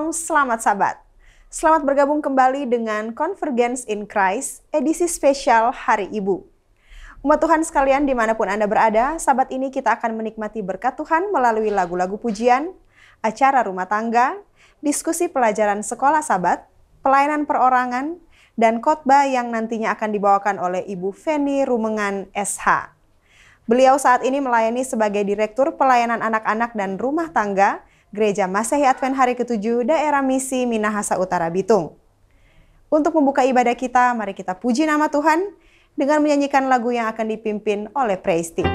Shalom, selamat sahabat. Selamat bergabung kembali dengan Convergence in Christ, edisi spesial Hari Ibu. Umat Tuhan sekalian dimanapun Anda berada, sahabat ini kita akan menikmati berkat Tuhan melalui lagu-lagu pujian, acara rumah tangga, diskusi pelajaran sekolah sahabat, pelayanan perorangan, dan khotbah yang nantinya akan dibawakan oleh Ibu Feni Rumengan SH. Beliau saat ini melayani sebagai Direktur Pelayanan Anak-anak dan Rumah Tangga Gereja Masehi Advent Hari ke-7 Daerah Misi Minahasa Utara Bitung. Untuk membuka ibadah kita, mari kita puji nama Tuhan dengan menyanyikan lagu yang akan dipimpin oleh Praise Team.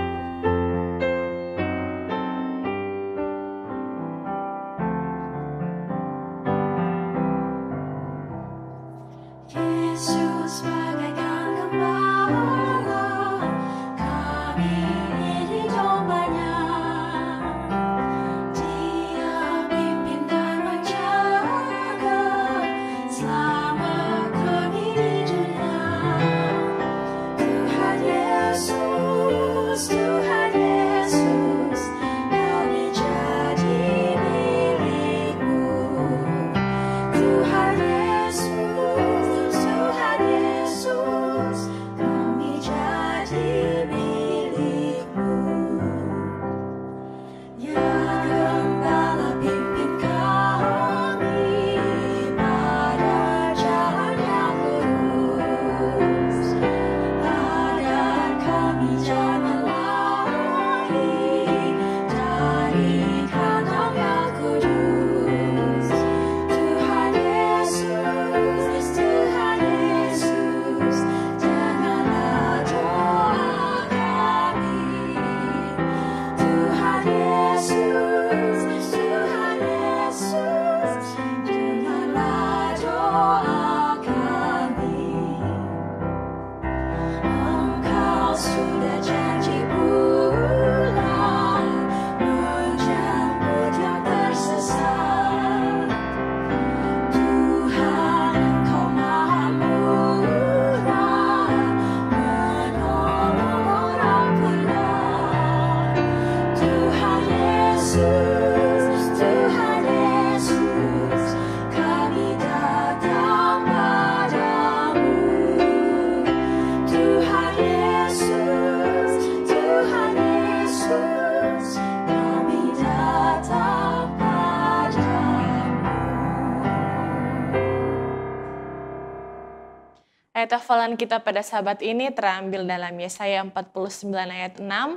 Ayat hafalan kita pada sahabat ini terambil dalam Yesaya 49 ayat 6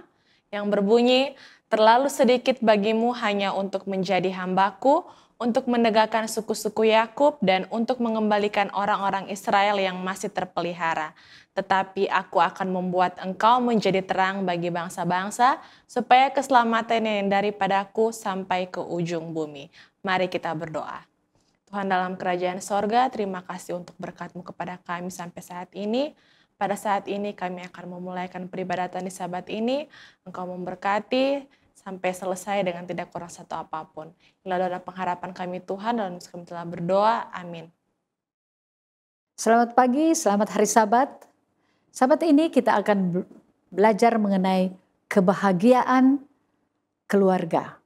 yang berbunyi, "Terlalu sedikit bagimu hanya untuk menjadi hambaku, untuk menegakkan suku-suku Yakub dan untuk mengembalikan orang-orang Israel yang masih terpelihara. Tetapi aku akan membuat engkau menjadi terang bagi bangsa-bangsa, supaya keselamatan yang daripadaku sampai ke ujung bumi." Mari kita berdoa. Tuhan dalam kerajaan sorga, terima kasih untuk berkat-Mu kepada kami sampai saat ini. Pada saat ini kami akan memulaikan peribadatan di sabat ini. Engkau memberkati sampai selesai dengan tidak kurang satu apapun. Inilah doa pengharapan kami Tuhan, dalam kami telah berdoa. Amin. Selamat pagi, selamat hari Sabat. Sabat ini kita akan belajar mengenai kebahagiaan keluarga.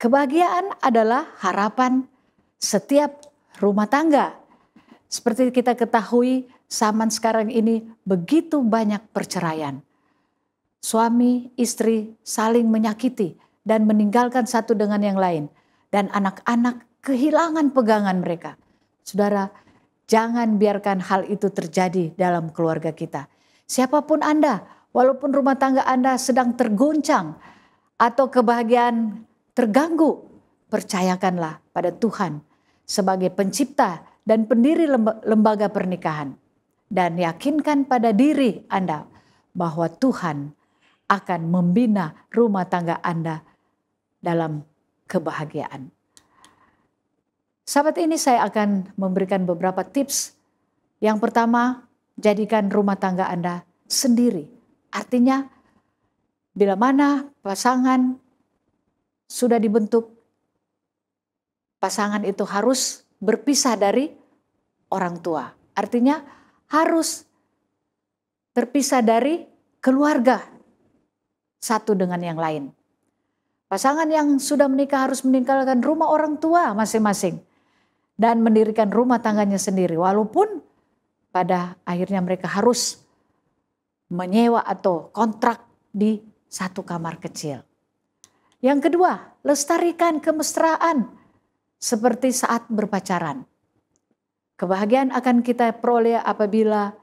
Kebahagiaan adalah harapan setiap rumah tangga. Seperti kita ketahui, zaman sekarang ini begitu banyak perceraian. Suami, istri saling menyakiti dan meninggalkan satu dengan yang lain. Dan anak-anak kehilangan pegangan mereka. Saudara, jangan biarkan hal itu terjadi dalam keluarga kita. Siapapun Anda, walaupun rumah tangga Anda sedang tergoncang atau kebahagiaan terganggu, percayakanlah pada Tuhan sebagai pencipta dan pendiri lembaga pernikahan. Dan yakinkan pada diri Anda bahwa Tuhan akan membina rumah tangga Anda dalam kebahagiaan. Sahabat ini saya akan memberikan beberapa tips. Yang pertama, jadikan rumah tangga Anda sendiri. Artinya, bila mana pasangan sudah dibentuk, pasangan itu harus berpisah dari orang tua. Artinya harus terpisah dari keluarga satu dengan yang lain. Pasangan yang sudah menikah harus meninggalkan rumah orang tua masing-masing dan mendirikan rumah tangganya sendiri. Walaupun pada akhirnya mereka harus menyewa atau kontrak di satu kamar kecil. Yang kedua, lestarikan kemesraan seperti saat berpacaran. Kebahagiaan akan kita peroleh apabila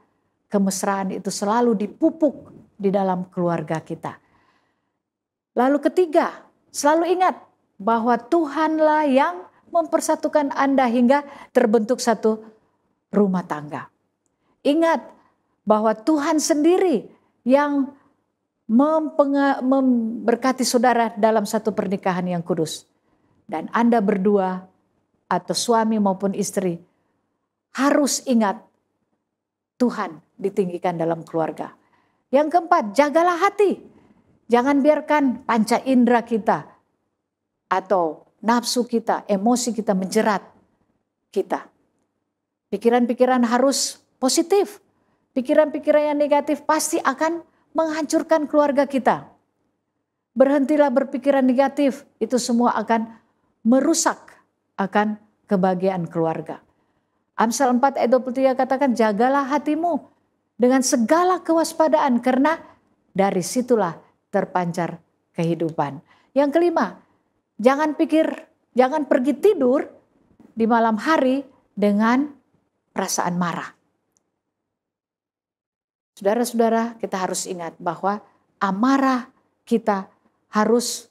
kemesraan itu selalu dipupuk di dalam keluarga kita. Lalu ketiga, selalu ingat bahwa Tuhanlah yang mempersatukan Anda hingga terbentuk satu rumah tangga. Ingat bahwa Tuhan sendiri yang memberkati saudara dalam satu pernikahan yang kudus. Dan Anda berdua atau suami maupun istri harus ingat Tuhan ditinggikan dalam keluarga. Yang keempat, jagalah hati. Jangan biarkan panca indera kita atau nafsu kita, emosi kita menjerat kita. Pikiran-pikiran harus positif. Pikiran-pikiran yang negatif pasti akan menghancurkan keluarga kita. Berhentilah berpikiran negatif, itu semua akan merusak akan kebahagiaan keluarga. Amsal 4 ayat 23 katakan, jagalah hatimu dengan segala kewaspadaan karena dari situlah terpancar kehidupan. Yang kelima, jangan pergi tidur di malam hari dengan perasaan marah. Saudara-saudara, kita harus ingat bahwa amarah kita harus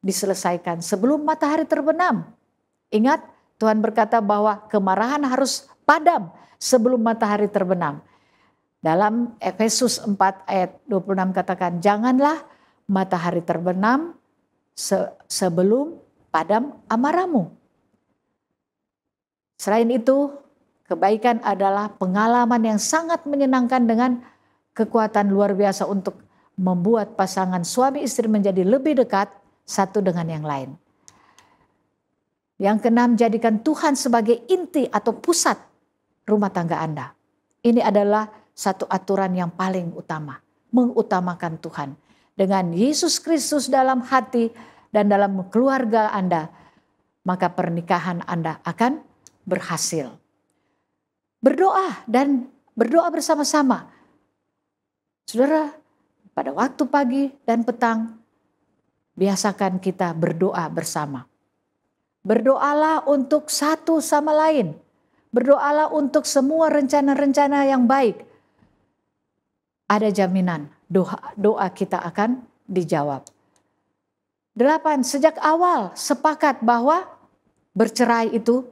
diselesaikan sebelum matahari terbenam. Ingat, Tuhan berkata bahwa kemarahan harus padam sebelum matahari terbenam. Dalam Efesus 4 ayat 26 katakan, janganlah matahari terbenam sebelum padam amarahmu. Selain itu, kebaikan adalah pengalaman yang sangat menyenangkan dengan kekuatan luar biasa untuk membuat pasangan suami istri menjadi lebih dekat satu dengan yang lain. Yang keenam, jadikan Tuhan sebagai inti atau pusat rumah tangga Anda. Ini adalah satu aturan yang paling utama, mengutamakan Tuhan. Dengan Yesus Kristus dalam hati dan dalam keluarga Anda, maka pernikahan Anda akan berhasil. Berdoa dan berdoa bersama-sama. Saudara, pada waktu pagi dan petang, biasakan kita berdoa bersama. Berdoalah untuk satu sama lain. Berdoalah untuk semua rencana-rencana yang baik. Ada jaminan doa kita akan dijawab. 8, sejak awal sepakat bahwa bercerai itu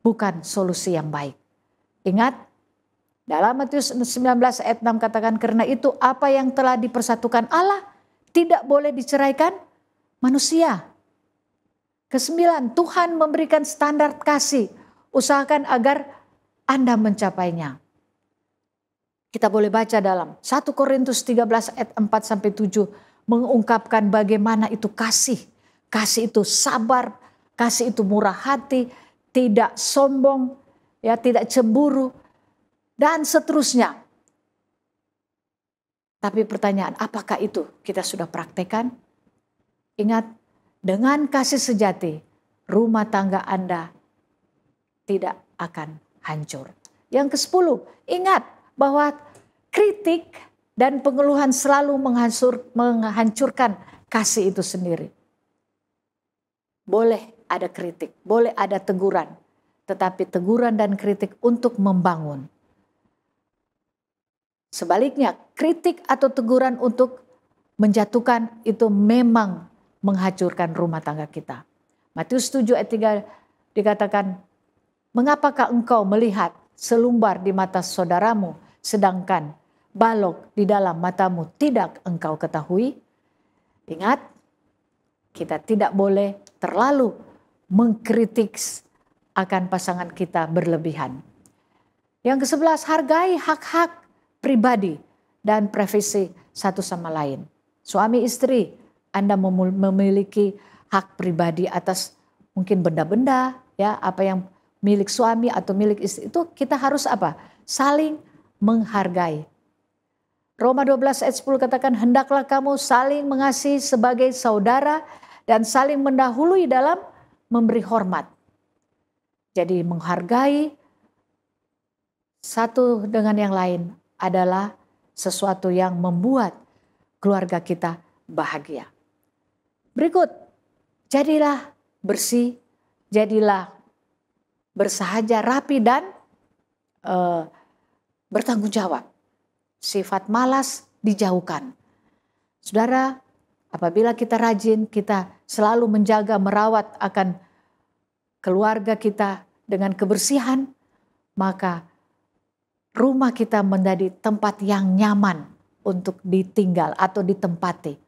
bukan solusi yang baik. Ingat, dalam Matius 19 ayat 6 katakan, karena itu apa yang telah dipersatukan Allah tidak boleh diceraikan manusia. Ke-9, Tuhan memberikan standar kasih, usahakan agar Anda mencapainya. Kita boleh baca dalam 1 Korintus 13 ayat 4-7 mengungkapkan bagaimana itu kasih. Kasih itu sabar, kasih itu murah hati, tidak sombong, ya, tidak cemburu, dan seterusnya. Tapi pertanyaan, apakah itu kita sudah praktekkan? Ingat, dengan kasih sejati, rumah tangga Anda tidak akan hancur. Yang ke-10, ingat bahwa kritik dan pengeluhan selalu menghancurkan kasih itu sendiri. Boleh ada kritik, boleh ada teguran, tetapi teguran dan kritik untuk membangun. Sebaliknya, kritik atau teguran untuk menjatuhkan itu memang menghancurkan rumah tangga kita. Matius 7 ayat 3 dikatakan, mengapakah engkau melihat selumbar di mata saudaramu, sedangkan balok di dalam matamu tidak engkau ketahui? Ingat, kita tidak boleh terlalu mengkritik akan pasangan kita berlebihan. Yang ke-11, hargai hak-hak pribadi dan privasi satu sama lain. Suami istri, Anda memiliki hak pribadi atas mungkin benda-benda, ya, apa yang milik suami atau milik istri, itu kita harus apa? Saling menghargai. Roma 12 ayat 10 katakan, hendaklah kamu saling mengasihi sebagai saudara dan saling mendahului dalam memberi hormat. Jadi menghargai satu dengan yang lain adalah sesuatu yang membuat keluarga kita bahagia. Berikut, jadilah bersih, jadilah bersahaja, rapi dan bertanggung jawab. Sifat malas dijauhkan. Saudara, apabila kita rajin, kita selalu menjaga, merawat akan keluarga kita dengan kebersihan, maka rumah kita menjadi tempat yang nyaman untuk ditinggal atau ditempati,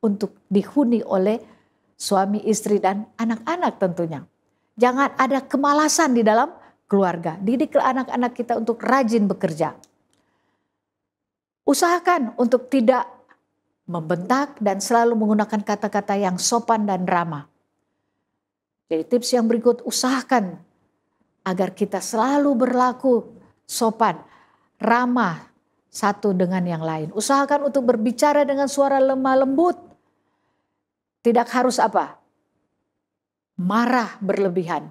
untuk dihuni oleh suami, istri, dan anak-anak tentunya. Jangan ada kemalasan di dalam keluarga. Didiklah anak-anak kita untuk rajin bekerja. Usahakan untuk tidak membentak dan selalu menggunakan kata-kata yang sopan dan ramah. Jadi tips yang berikut, usahakan agar kita selalu berlaku sopan, ramah satu dengan yang lain. Usahakan untuk berbicara dengan suara lemah lembut. Tidak harus apa? Marah berlebihan.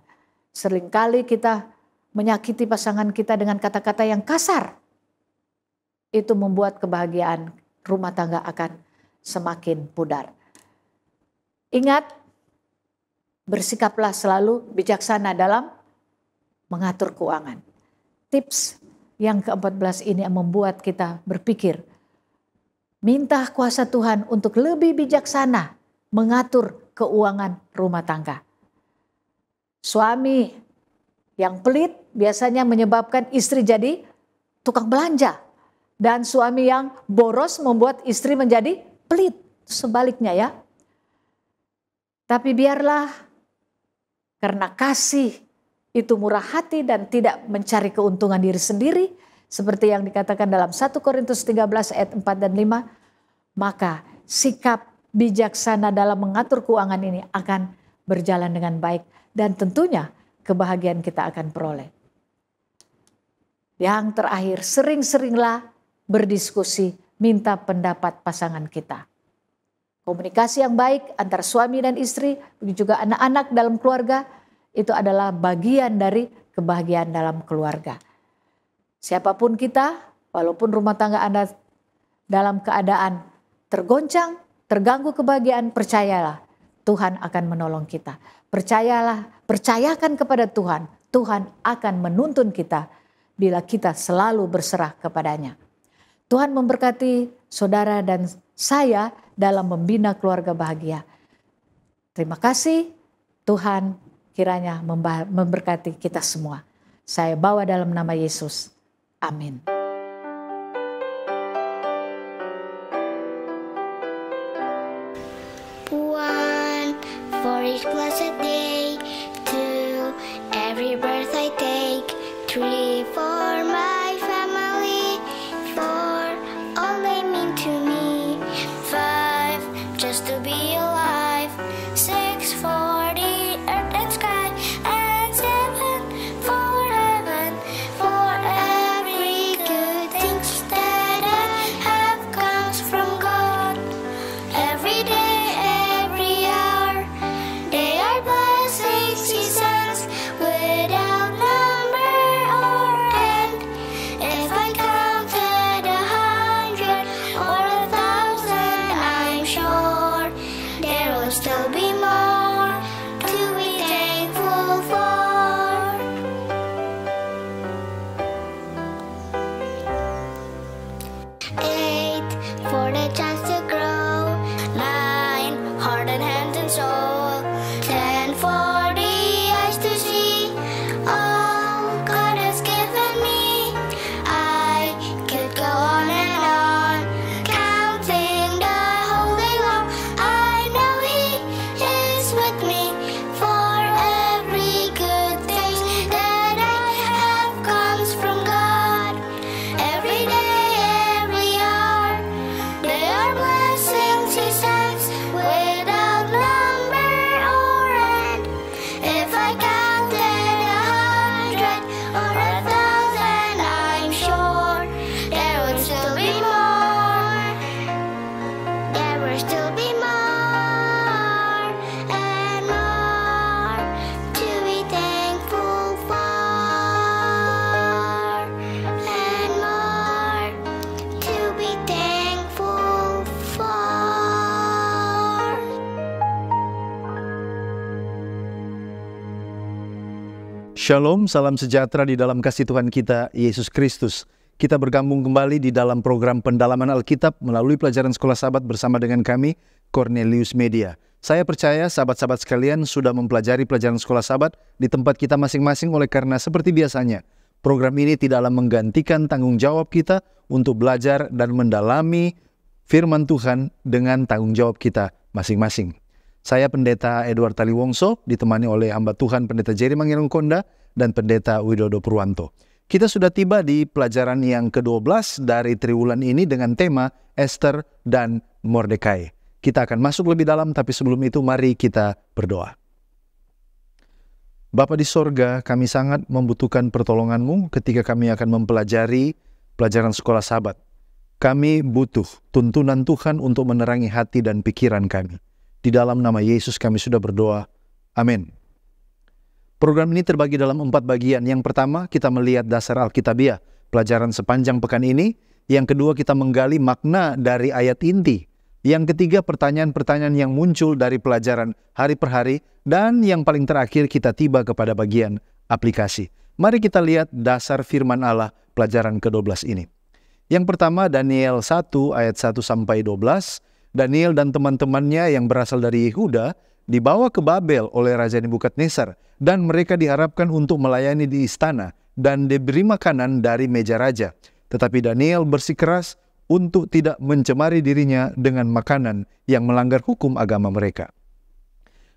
Seringkali kita menyakiti pasangan kita dengan kata-kata yang kasar. Itu membuat kebahagiaan rumah tangga akan semakin pudar. Ingat, bersikaplah selalu bijaksana dalam mengatur keuangan. Tips yang ke-14 ini yang membuat kita berpikir, minta kuasa Tuhan untuk lebih bijaksana mengatur keuangan rumah tangga. Suami yang pelit biasanya menyebabkan istri jadi tukang belanja. Dan suami yang boros membuat istri menjadi pelit. Sebaliknya ya. Tapi biarlah, karena kasih itu murah hati dan tidak mencari keuntungan diri sendiri, seperti yang dikatakan dalam 1 Korintus 13 ayat 4 dan 5, maka sikap bijaksana dalam mengatur keuangan ini akan berjalan dengan baik dan tentunya kebahagiaan kita akan peroleh. Yang terakhir, sering-seringlah berdiskusi, minta pendapat pasangan kita. Komunikasi yang baik antara suami dan istri, juga anak-anak dalam keluarga, itu adalah bagian dari kebahagiaan dalam keluarga. Siapapun kita, walaupun rumah tangga Anda dalam keadaan tergoncang, terganggu kebahagiaan, percayalah Tuhan akan menolong kita. Percayakan kepada Tuhan, Tuhan akan menuntun kita bila kita selalu berserah kepadanya. Tuhan memberkati saudara dan saya dalam membina keluarga bahagia. Terima kasih, Tuhan kiranya memberkati kita semua. Saya bawa dalam nama Yesus. Amin. One, for each blessed day. Two, every breath I take. Three, for my family. Four, all they mean to me. Five, just to be alive. Six, for the earth and sky. And seven, for heaven. For every good thing that I have comes from God. Every day, every hour, they are blessings He sends without number or Shalom, salam sejahtera di dalam kasih Tuhan kita, Yesus Kristus. Kita bergabung kembali di dalam program pendalaman Alkitab melalui pelajaran Sekolah Sabat bersama dengan kami, Cornelius Media. Saya percaya sahabat-sahabat sekalian sudah mempelajari pelajaran Sekolah Sabat di tempat kita masing-masing, oleh karena seperti biasanya, program ini tidaklah menggantikan tanggung jawab kita untuk belajar dan mendalami firman Tuhan dengan tanggung jawab kita masing-masing. Saya Pendeta Edward Taliwongso, ditemani oleh hamba Tuhan Pendeta Jerry Mangirongkonda dan Pendeta Widodo Purwanto. Kita sudah tiba di pelajaran yang ke-12 dari triwulan ini dengan tema Esther dan Mordekai. Kita akan masuk lebih dalam, tapi sebelum itu mari kita berdoa. Bapa di sorga, kami sangat membutuhkan pertolongan-Mu ketika kami akan mempelajari pelajaran Sekolah Sabat. Kami butuh tuntunan Tuhan untuk menerangi hati dan pikiran kami. Di dalam nama Yesus kami sudah berdoa. Amin. Program ini terbagi dalam 4 bagian. Yang pertama, kita melihat dasar Alkitabiah, pelajaran sepanjang pekan ini. Yang kedua, kita menggali makna dari ayat inti. Yang ketiga, pertanyaan-pertanyaan yang muncul dari pelajaran hari per hari. Dan yang paling terakhir, kita tiba kepada bagian aplikasi. Mari kita lihat dasar firman Allah pelajaran ke-12 ini. Yang pertama, Daniel 1 ayat 1-12. Daniel dan teman-temannya yang berasal dari Yehuda dibawa ke Babel oleh Raja Nebukadnezar, dan mereka diharapkan untuk melayani di istana dan diberi makanan dari meja raja. Tetapi Daniel bersikeras untuk tidak mencemari dirinya dengan makanan yang melanggar hukum agama mereka.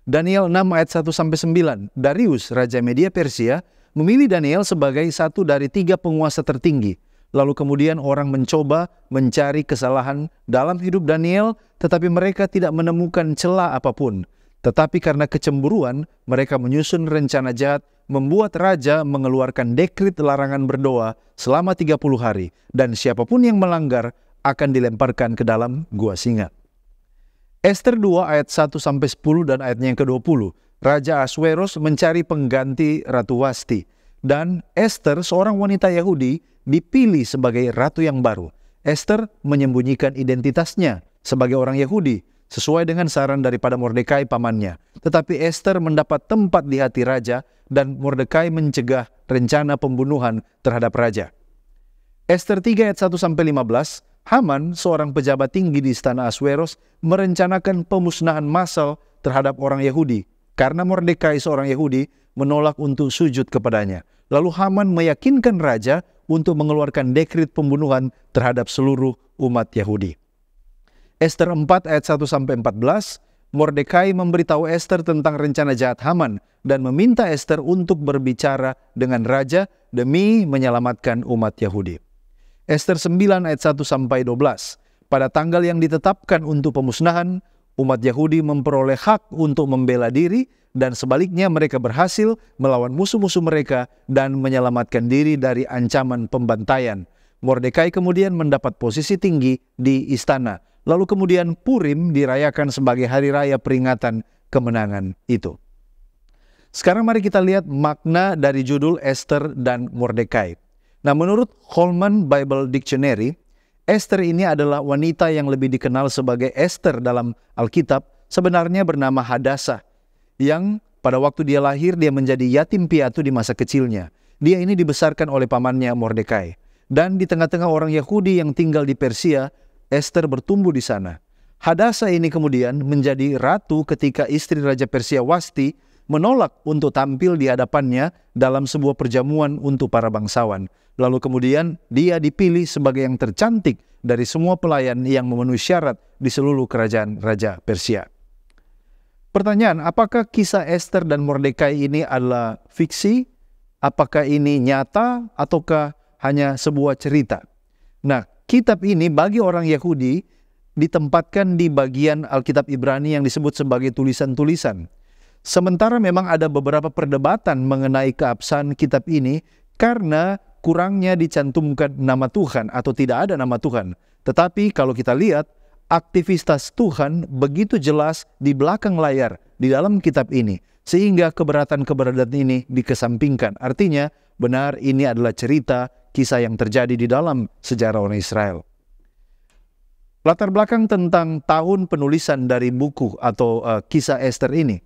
Daniel 6 ayat 1-9. Darius, Raja Media Persia, memilih Daniel sebagai satu dari 3 penguasa tertinggi. Lalu kemudian orang mencoba mencari kesalahan dalam hidup Daniel, tetapi mereka tidak menemukan celah apapun. Tetapi karena kecemburuan, mereka menyusun rencana jahat, membuat raja mengeluarkan dekret larangan berdoa selama 30 hari. Dan siapapun yang melanggar akan dilemparkan ke dalam gua singa. Esther 2 ayat 1-10 dan ayatnya yang ke-20. Raja Ahasweros mencari pengganti Ratu Wasti. Dan Esther, seorang wanita Yahudi, dipilih sebagai ratu yang baru. Esther menyembunyikan identitasnya sebagai orang Yahudi sesuai dengan saran daripada Mordekai pamannya. Tetapi Esther mendapat tempat di hati raja dan Mordekai mencegah rencana pembunuhan terhadap raja. Esther 3 ayat 1-15, Haman, seorang pejabat tinggi di istana Ahasweros, merencanakan pemusnahan massal terhadap orang Yahudi karena Mordekai, seorang Yahudi, menolak untuk sujud kepadanya. Lalu Haman meyakinkan raja untuk mengeluarkan dekret pembunuhan terhadap seluruh umat Yahudi. Esther 4 ayat 1-14, Mordekai memberitahu Esther tentang rencana jahat Haman dan meminta Esther untuk berbicara dengan raja demi menyelamatkan umat Yahudi. Esther 9 ayat 1-12, pada tanggal yang ditetapkan untuk pemusnahan, umat Yahudi memperoleh hak untuk membela diri, dan sebaliknya mereka berhasil melawan musuh-musuh mereka dan menyelamatkan diri dari ancaman pembantaian. Mordekai kemudian mendapat posisi tinggi di istana. Lalu kemudian Purim dirayakan sebagai hari raya peringatan kemenangan itu. Sekarang mari kita lihat makna dari judul Esther dan Mordekai. Nah, menurut Holman Bible Dictionary, Esther ini adalah wanita yang lebih dikenal sebagai Esther dalam Alkitab, sebenarnya bernama Hadassah, yang pada waktu dia lahir dia menjadi yatim piatu di masa kecilnya. Dia ini dibesarkan oleh pamannya Mordekai. Dan di tengah-tengah orang Yahudi yang tinggal di Persia, Esther bertumbuh di sana. Hadassah ini kemudian menjadi ratu ketika istri Raja Persia Wasti menolak untuk tampil di hadapannya dalam sebuah perjamuan untuk para bangsawan. Lalu kemudian dia dipilih sebagai yang tercantik dari semua pelayan yang memenuhi syarat di seluruh kerajaan Raja Persia. Pertanyaan, apakah kisah Esther dan Mordekai ini adalah fiksi? Apakah ini nyata ataukah hanya sebuah cerita? Nah, kitab ini bagi orang Yahudi ditempatkan di bagian Alkitab Ibrani yang disebut sebagai tulisan-tulisan. Sementara memang ada beberapa perdebatan mengenai keabsahan kitab ini karena kurangnya dicantumkan nama Tuhan atau tidak ada nama Tuhan. Tetapi kalau kita lihat, aktivitas Tuhan begitu jelas di belakang layar di dalam kitab ini, sehingga keberatan-keberatan ini dikesampingkan. Artinya benar ini adalah cerita kisah yang terjadi di dalam sejarah orang Israel. Latar belakang tentang tahun penulisan dari buku atau kisah Esther ini.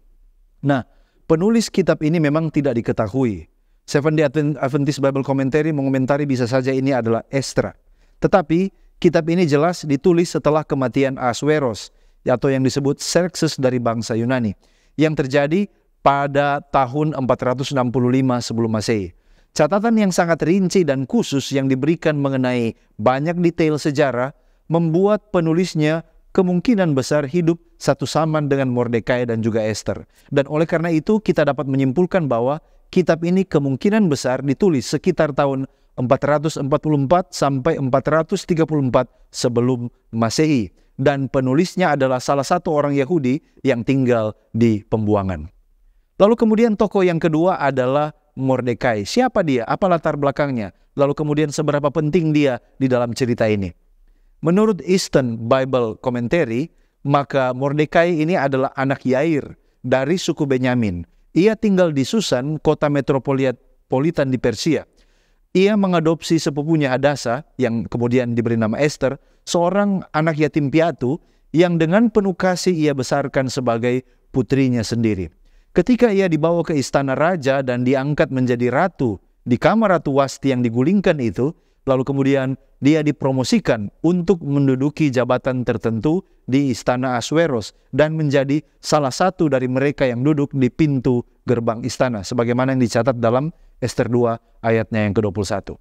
Nah, penulis kitab ini memang tidak diketahui. Seventh-day Adventist Bible Commentary mengomentari bisa saja ini adalah Esdra. Tetapi kitab ini jelas ditulis setelah kematian Ahasveros atau yang disebut Xerxes dari bangsa Yunani yang terjadi pada tahun 465 sebelum Masehi. Catatan yang sangat rinci dan khusus yang diberikan mengenai banyak detail sejarah membuat penulisnya kemungkinan besar hidup satu zaman dengan Mordekai dan juga Esther. Dan oleh karena itu kita dapat menyimpulkan bahwa kitab ini kemungkinan besar ditulis sekitar tahun 444 sampai 434 sebelum Masehi. Dan penulisnya adalah salah satu orang Yahudi yang tinggal di pembuangan. Lalu kemudian tokoh yang kedua adalah Mordekai. Siapa dia? Apa latar belakangnya? Lalu kemudian seberapa penting dia di dalam cerita ini? Menurut Eastern Bible Commentary, maka Mordekai ini adalah anak Yair dari suku Benyamin. Ia tinggal di Susan, kota metropolitan di Persia. Ia mengadopsi sepupunya Hadasa, yang kemudian diberi nama Esther, seorang anak yatim piatu yang dengan penuh kasih ia besarkan sebagai putrinya sendiri. Ketika ia dibawa ke istana raja dan diangkat menjadi ratu di kamar Ratu Wasti yang digulingkan itu, lalu kemudian dia dipromosikan untuk menduduki jabatan tertentu di istana Ahasveros dan menjadi salah satu dari mereka yang duduk di pintu gerbang istana, sebagaimana yang dicatat dalam Esther 2 ayatnya yang ke-21.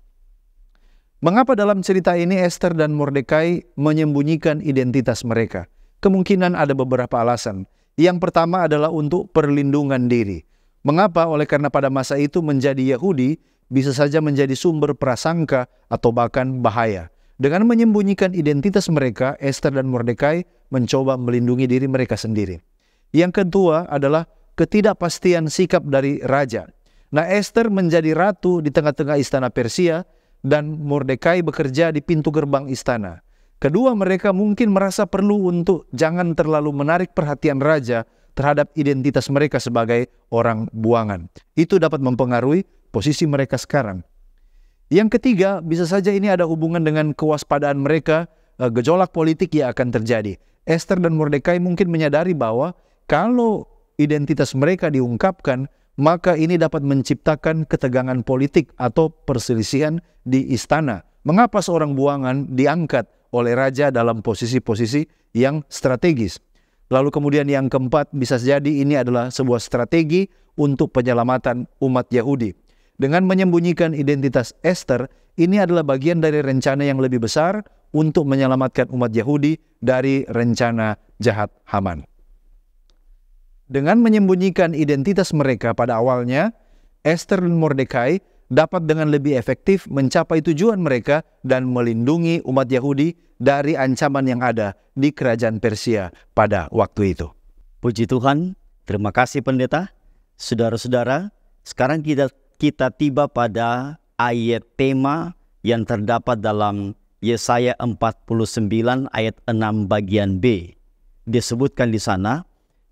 Mengapa dalam cerita ini Esther dan Mordekai menyembunyikan identitas mereka? Kemungkinan ada beberapa alasan. Yang pertama adalah untuk perlindungan diri. Mengapa? Oleh karena pada masa itu menjadi Yahudi bisa saja menjadi sumber prasangka atau bahkan bahaya. Dengan menyembunyikan identitas mereka, Esther dan Mordekai mencoba melindungi diri mereka sendiri. Yang kedua adalah ketidakpastian sikap dari raja. Nah, Esther menjadi ratu di tengah-tengah istana Persia dan Mordekai bekerja di pintu gerbang istana. Kedua mereka mungkin merasa perlu untuk jangan terlalu menarik perhatian raja terhadap identitas mereka sebagai orang buangan. Itu dapat mempengaruhi posisi mereka sekarang. Yang ketiga, bisa saja ini ada hubungan dengan kewaspadaan mereka, gejolak politik yang akan terjadi. Esther dan Mordekai mungkin menyadari bahwa kalau identitas mereka diungkapkan, maka ini dapat menciptakan ketegangan politik atau perselisihan di istana. Mengapa seorang buangan diangkat oleh raja dalam posisi-posisi yang strategis? Lalu kemudian yang keempat, bisa jadi ini adalah sebuah strategi untuk penyelamatan umat Yahudi. Dengan menyembunyikan identitas Esther, ini adalah bagian dari rencana yang lebih besar untuk menyelamatkan umat Yahudi dari rencana jahat Haman. Dengan menyembunyikan identitas mereka pada awalnya, Esther dan Mordekai dapat dengan lebih efektif mencapai tujuan mereka dan melindungi umat Yahudi dari ancaman yang ada di kerajaan Persia pada waktu itu. Puji Tuhan, terima kasih pendeta. Saudara-saudara, sekarang kita tiba pada ayat tema yang terdapat dalam Yesaya 49 ayat 6 bagian B. Disebutkan di sana,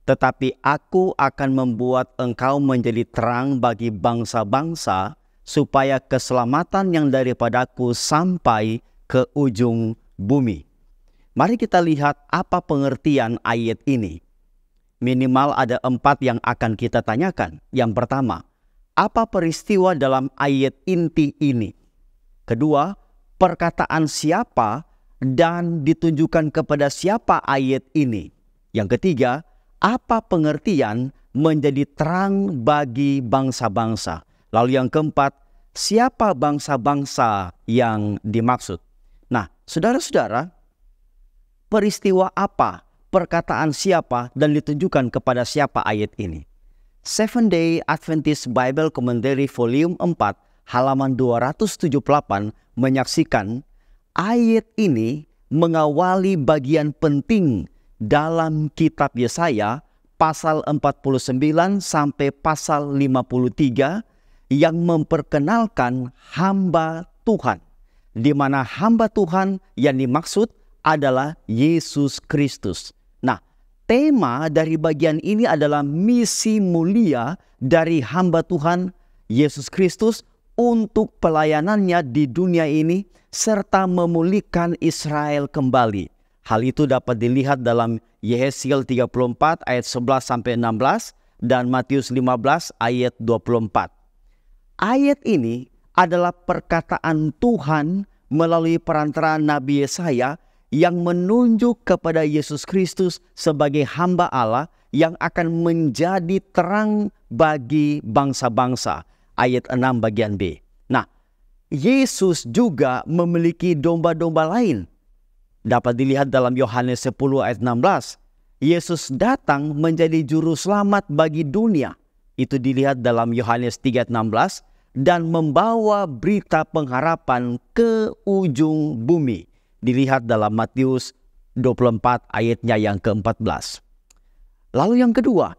tetapi aku akan membuat engkau menjadi terang bagi bangsa-bangsa, supaya keselamatan yang daripadaku sampai ke ujung bumi. Mari kita lihat apa pengertian ayat ini. Minimal ada 4 yang akan kita tanyakan. Yang pertama, apa peristiwa dalam ayat inti ini? Kedua, perkataan siapa dan ditunjukkan kepada siapa ayat ini? Yang ketiga, apa pengertian menjadi terang bagi bangsa-bangsa? Lalu yang keempat, siapa bangsa-bangsa yang dimaksud? Nah, saudara-saudara, peristiwa apa, perkataan siapa, dan ditunjukkan kepada siapa ayat ini? Seventh-day Adventist Bible Commentary Volume 4, halaman 278 menyaksikan ayat ini mengawali bagian penting dalam kitab Yesaya pasal 49 sampai pasal 53 yang memperkenalkan hamba Tuhan, di mana hamba Tuhan yang dimaksud adalah Yesus Kristus. Nah, tema dari bagian ini adalah misi mulia dari hamba Tuhan Yesus Kristus untuk pelayanannya di dunia ini serta memulihkan Israel kembali. Hal itu dapat dilihat dalam Yehezkiel 34 ayat 11 sampai 16 dan Matius 15 ayat 24. ayat ini adalah perkataan Tuhan melalui perantaraan Nabi Yesaya yang menunjuk kepada Yesus Kristus sebagai hamba Allah yang akan menjadi terang bagi bangsa-bangsa. Ayat 6 bagian B. Nah, Yesus juga memiliki domba-domba lain. Dapat dilihat dalam Yohanes 10 ayat 16. Yesus datang menjadi juru selamat bagi dunia. Itu dilihat dalam Yohanes 3 ayat 16. Dan membawa berita pengharapan ke ujung bumi. Dilihat dalam Matius 24 ayatnya yang ke-14. Lalu yang kedua,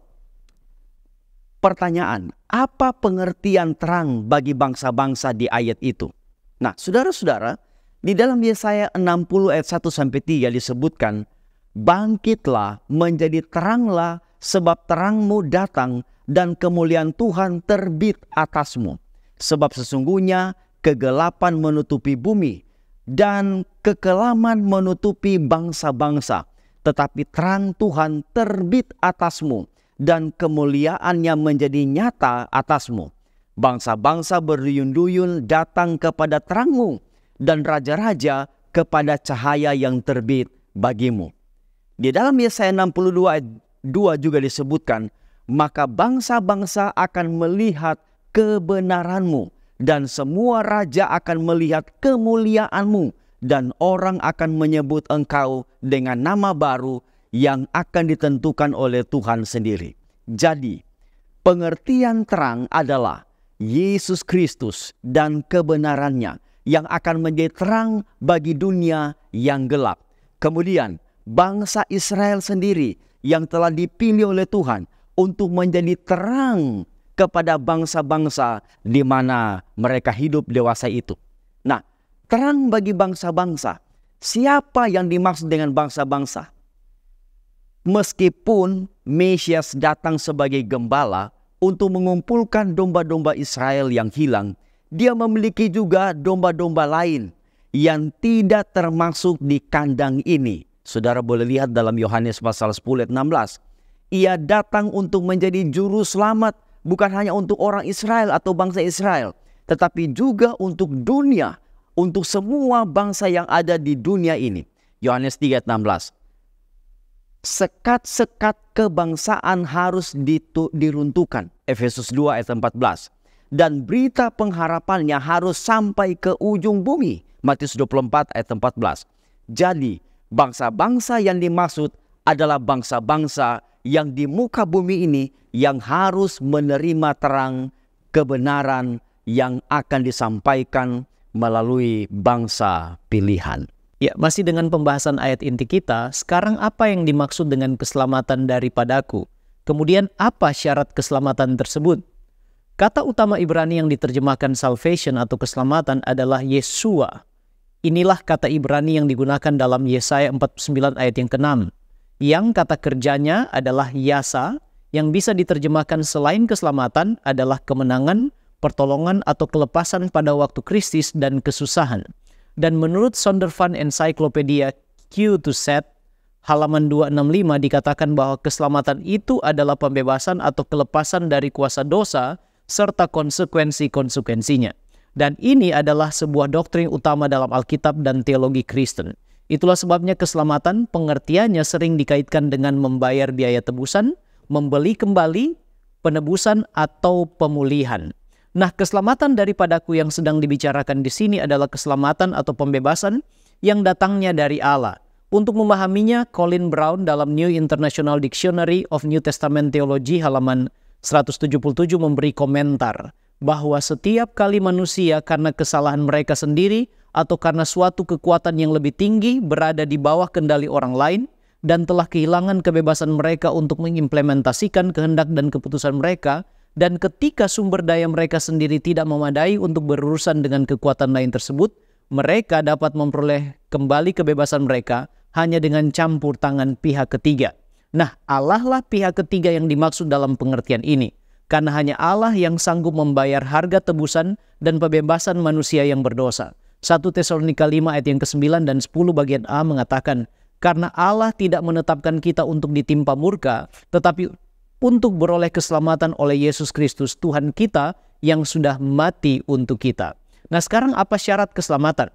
pertanyaan, apa pengertian terang bagi bangsa-bangsa di ayat itu? Nah, saudara-saudara, di dalam Yesaya 60 ayat 1-3 disebutkan, bangkitlah menjadi teranglah sebab terangmu datang dan kemuliaan Tuhan terbit atasmu. Sebab sesungguhnya kegelapan menutupi bumi dan kekelaman menutupi bangsa-bangsa. Tetapi terang Tuhan terbit atasmu dan kemuliaannya menjadi nyata atasmu. Bangsa-bangsa berduyun-duyun datang kepada terangmu dan raja-raja kepada cahaya yang terbit bagimu. Di dalam Yesaya 62 ayat 2 juga disebutkan, maka bangsa-bangsa akan melihat kebenaranmu dan semua raja akan melihat kemuliaanmu dan orang akan menyebut engkau dengan nama baru yang akan ditentukan oleh Tuhan sendiri. Jadi, pengertian terang adalah Yesus Kristus dan kebenarannya yang akan menjadi terang bagi dunia yang gelap. Kemudian, bangsa Israel sendiri yang telah dipilih oleh Tuhan untuk menjadi terang kepada bangsa-bangsa di mana mereka hidup dewasa itu. Nah, terang bagi bangsa-bangsa. Siapa yang dimaksud dengan bangsa-bangsa? Meskipun Mesias datang sebagai gembala untuk mengumpulkan domba-domba Israel yang hilang, dia memiliki juga domba-domba lain yang tidak termasuk di kandang ini. Saudara boleh lihat dalam Yohanes pasal 10 ayat 16. Ia datang untuk menjadi juru selamat, bukan hanya untuk orang Israel atau bangsa Israel, tetapi juga untuk dunia, untuk semua bangsa yang ada di dunia ini. Yohanes 3 ayat 16. Sekat-sekat kebangsaan harus diruntuhkan. Efesus 2 ayat 14. Dan berita pengharapannya harus sampai ke ujung bumi. Matius 24 ayat 14. Jadi, bangsa-bangsa yang dimaksud adalah bangsa-bangsa yang di muka bumi ini yang harus menerima terang kebenaran yang akan disampaikan melalui bangsa pilihan. Ya, masih dengan pembahasan ayat inti kita, sekarang apa yang dimaksud dengan keselamatan daripadaku? Kemudian apa syarat keselamatan tersebut? Kata utama Ibrani yang diterjemahkan salvation atau keselamatan adalah Yeshua. Inilah kata Ibrani yang digunakan dalam Yesaya 49 ayat yang ke-6. Yang kata kerjanya adalah yasa, yang bisa diterjemahkan selain keselamatan adalah kemenangan, pertolongan atau kelepasan pada waktu krisis dan kesusahan. Dan menurut Zondervan Encyclopedia Q to Z, halaman 265 dikatakan bahwa keselamatan itu adalah pembebasan atau kelepasan dari kuasa dosa serta konsekuensi-konsekuensinya. Dan ini adalah sebuah doktrin utama dalam Alkitab dan teologi Kristen. Itulah sebabnya keselamatan pengertiannya sering dikaitkan dengan membayar biaya tebusan, membeli kembali, penebusan atau pemulihan. Nah, keselamatan daripadaku yang sedang dibicarakan di sini adalah keselamatan atau pembebasan yang datangnya dari Allah. Untuk memahaminya, Colin Brown dalam New International Dictionary of New Testament Theology halaman 177 memberi komentar bahwa setiap kali manusia karena kesalahan mereka sendiri atau karena suatu kekuatan yang lebih tinggi berada di bawah kendali orang lain dan telah kehilangan kebebasan mereka untuk mengimplementasikan kehendak dan keputusan mereka, dan ketika sumber daya mereka sendiri tidak memadai untuk berurusan dengan kekuatan lain tersebut, mereka dapat memperoleh kembali kebebasan mereka hanya dengan campur tangan pihak ketiga. Nah, Allah lah pihak ketiga yang dimaksud dalam pengertian ini. Karena hanya Allah yang sanggup membayar harga tebusan dan pembebasan manusia yang berdosa. 1 Tesalonika 5 ayat yang ke-9 dan 10 bagian A mengatakan, karena Allah tidak menetapkan kita untuk ditimpa murka, tetapi untuk beroleh keselamatan oleh Yesus Kristus Tuhan kita yang sudah mati untuk kita. Nah, sekarang apa syarat keselamatan?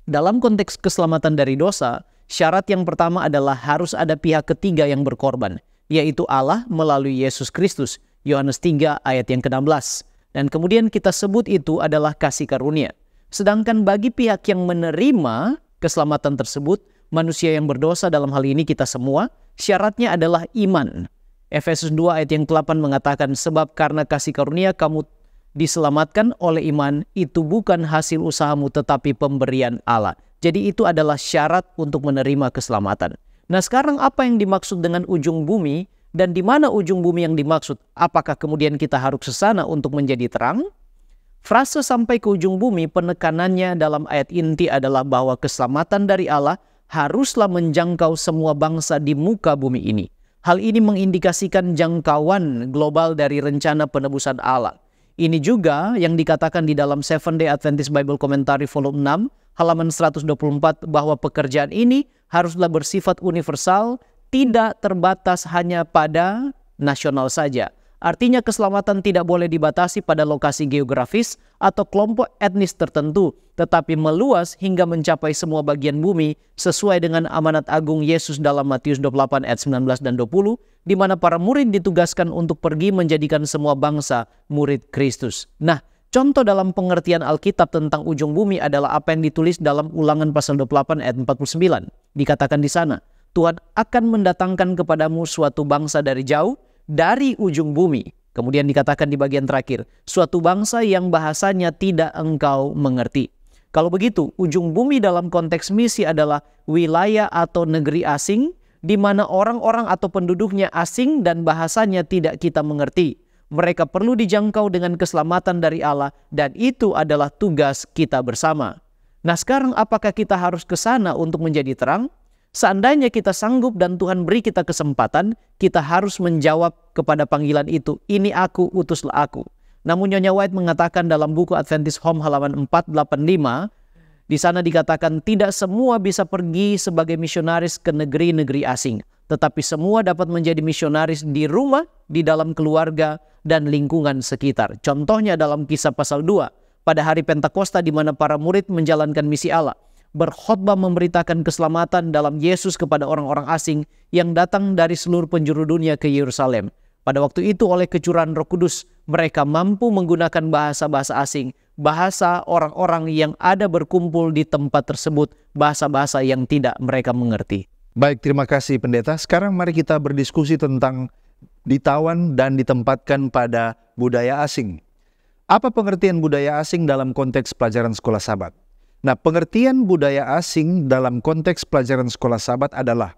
Dalam konteks keselamatan dari dosa, syarat yang pertama adalah harus ada pihak ketiga yang berkorban, yaitu Allah melalui Yesus Kristus. Yohanes 3 ayat yang ke-16. Dan kemudian kita sebut itu adalah kasih karunia. Sedangkan bagi pihak yang menerima keselamatan tersebut, manusia yang berdosa dalam hal ini kita semua, syaratnya adalah iman. Efesus 2 ayat yang ke-8 mengatakan, sebab karena kasih karunia kamu diselamatkan oleh iman, itu bukan hasil usahamu tetapi pemberian Allah. Jadi itu adalah syarat untuk menerima keselamatan. Nah, sekarang apa yang dimaksud dengan ujung bumi dan di mana ujung bumi yang dimaksud? Apakah kemudian kita harus ke sana untuk menjadi terang? Frase sampai ke ujung bumi penekanannya dalam ayat inti adalah bahwa keselamatan dari Allah haruslah menjangkau semua bangsa di muka bumi ini. Hal ini mengindikasikan jangkauan global dari rencana penebusan Allah. Ini juga yang dikatakan di dalam Seventh-day Adventist Bible Commentary volume 6 halaman 124 bahwa pekerjaan ini haruslah bersifat universal, tidak terbatas hanya pada nasional saja. Artinya keselamatan tidak boleh dibatasi pada lokasi geografis atau kelompok etnis tertentu, tetapi meluas hingga mencapai semua bagian bumi sesuai dengan amanat agung Yesus dalam Matius 28 ayat 19 dan 20, di mana para murid ditugaskan untuk pergi menjadikan semua bangsa murid Kristus. Nah, contoh dalam pengertian Alkitab tentang ujung bumi adalah apa yang ditulis dalam Ulangan pasal 28 ayat 49. Dikatakan di sana, Tuhan akan mendatangkan kepadamu suatu bangsa dari jauh, dari ujung bumi. Kemudian dikatakan di bagian terakhir, suatu bangsa yang bahasanya tidak engkau mengerti. Kalau begitu, ujung bumi dalam konteks misi adalah wilayah atau negeri asing, di mana orang-orang atau penduduknya asing dan bahasanya tidak kita mengerti. Mereka perlu dijangkau dengan keselamatan dari Allah, dan itu adalah tugas kita bersama. Nah, sekarang apakah kita harus ke sana untuk menjadi terang? Seandainya kita sanggup dan Tuhan beri kita kesempatan, kita harus menjawab kepada panggilan itu, ini aku, utuslah aku. Namun Nyonya White mengatakan dalam buku Adventist Home halaman 485, di sana dikatakan tidak semua bisa pergi sebagai misionaris ke negeri-negeri asing, tetapi semua dapat menjadi misionaris di rumah, di dalam keluarga, dan lingkungan sekitar. Contohnya dalam Kisah pasal 2, pada hari Pentakosta di mana para murid menjalankan misi Allah, berkhotbah memberitakan keselamatan dalam Yesus kepada orang-orang asing yang datang dari seluruh penjuru dunia ke Yerusalem. Pada waktu itu oleh kecurahan Roh Kudus, mereka mampu menggunakan bahasa-bahasa asing, bahasa orang-orang yang ada berkumpul di tempat tersebut, bahasa-bahasa yang tidak mereka mengerti. Baik, terima kasih pendeta. Sekarang mari kita berdiskusi tentang ditawan dan ditempatkan pada budaya asing. Apa pengertian budaya asing dalam konteks pelajaran sekolah Sabat? Nah, pengertian budaya asing dalam konteks pelajaran sekolah Sabat adalah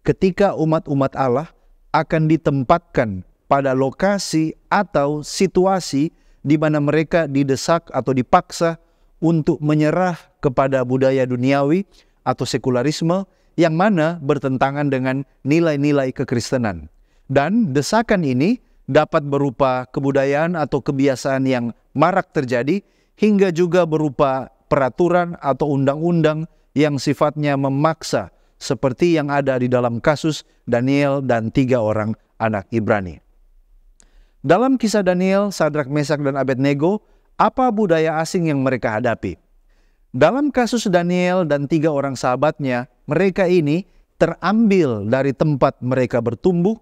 ketika umat-umat Allah akan ditempatkan pada lokasi atau situasi di mana mereka didesak atau dipaksa untuk menyerah kepada budaya duniawi atau sekularisme yang mana bertentangan dengan nilai-nilai kekristenan. Dan desakan ini dapat berupa kebudayaan atau kebiasaan yang marak terjadi hingga juga berupa peraturan atau undang-undang yang sifatnya memaksa seperti yang ada di dalam kasus Daniel dan 3 orang anak Ibrani. Dalam kisah Daniel, Sadrak, Mesak, dan Abednego, apa budaya asing yang mereka hadapi? Dalam kasus Daniel dan 3 orang sahabatnya, mereka ini terambil dari tempat mereka bertumbuh,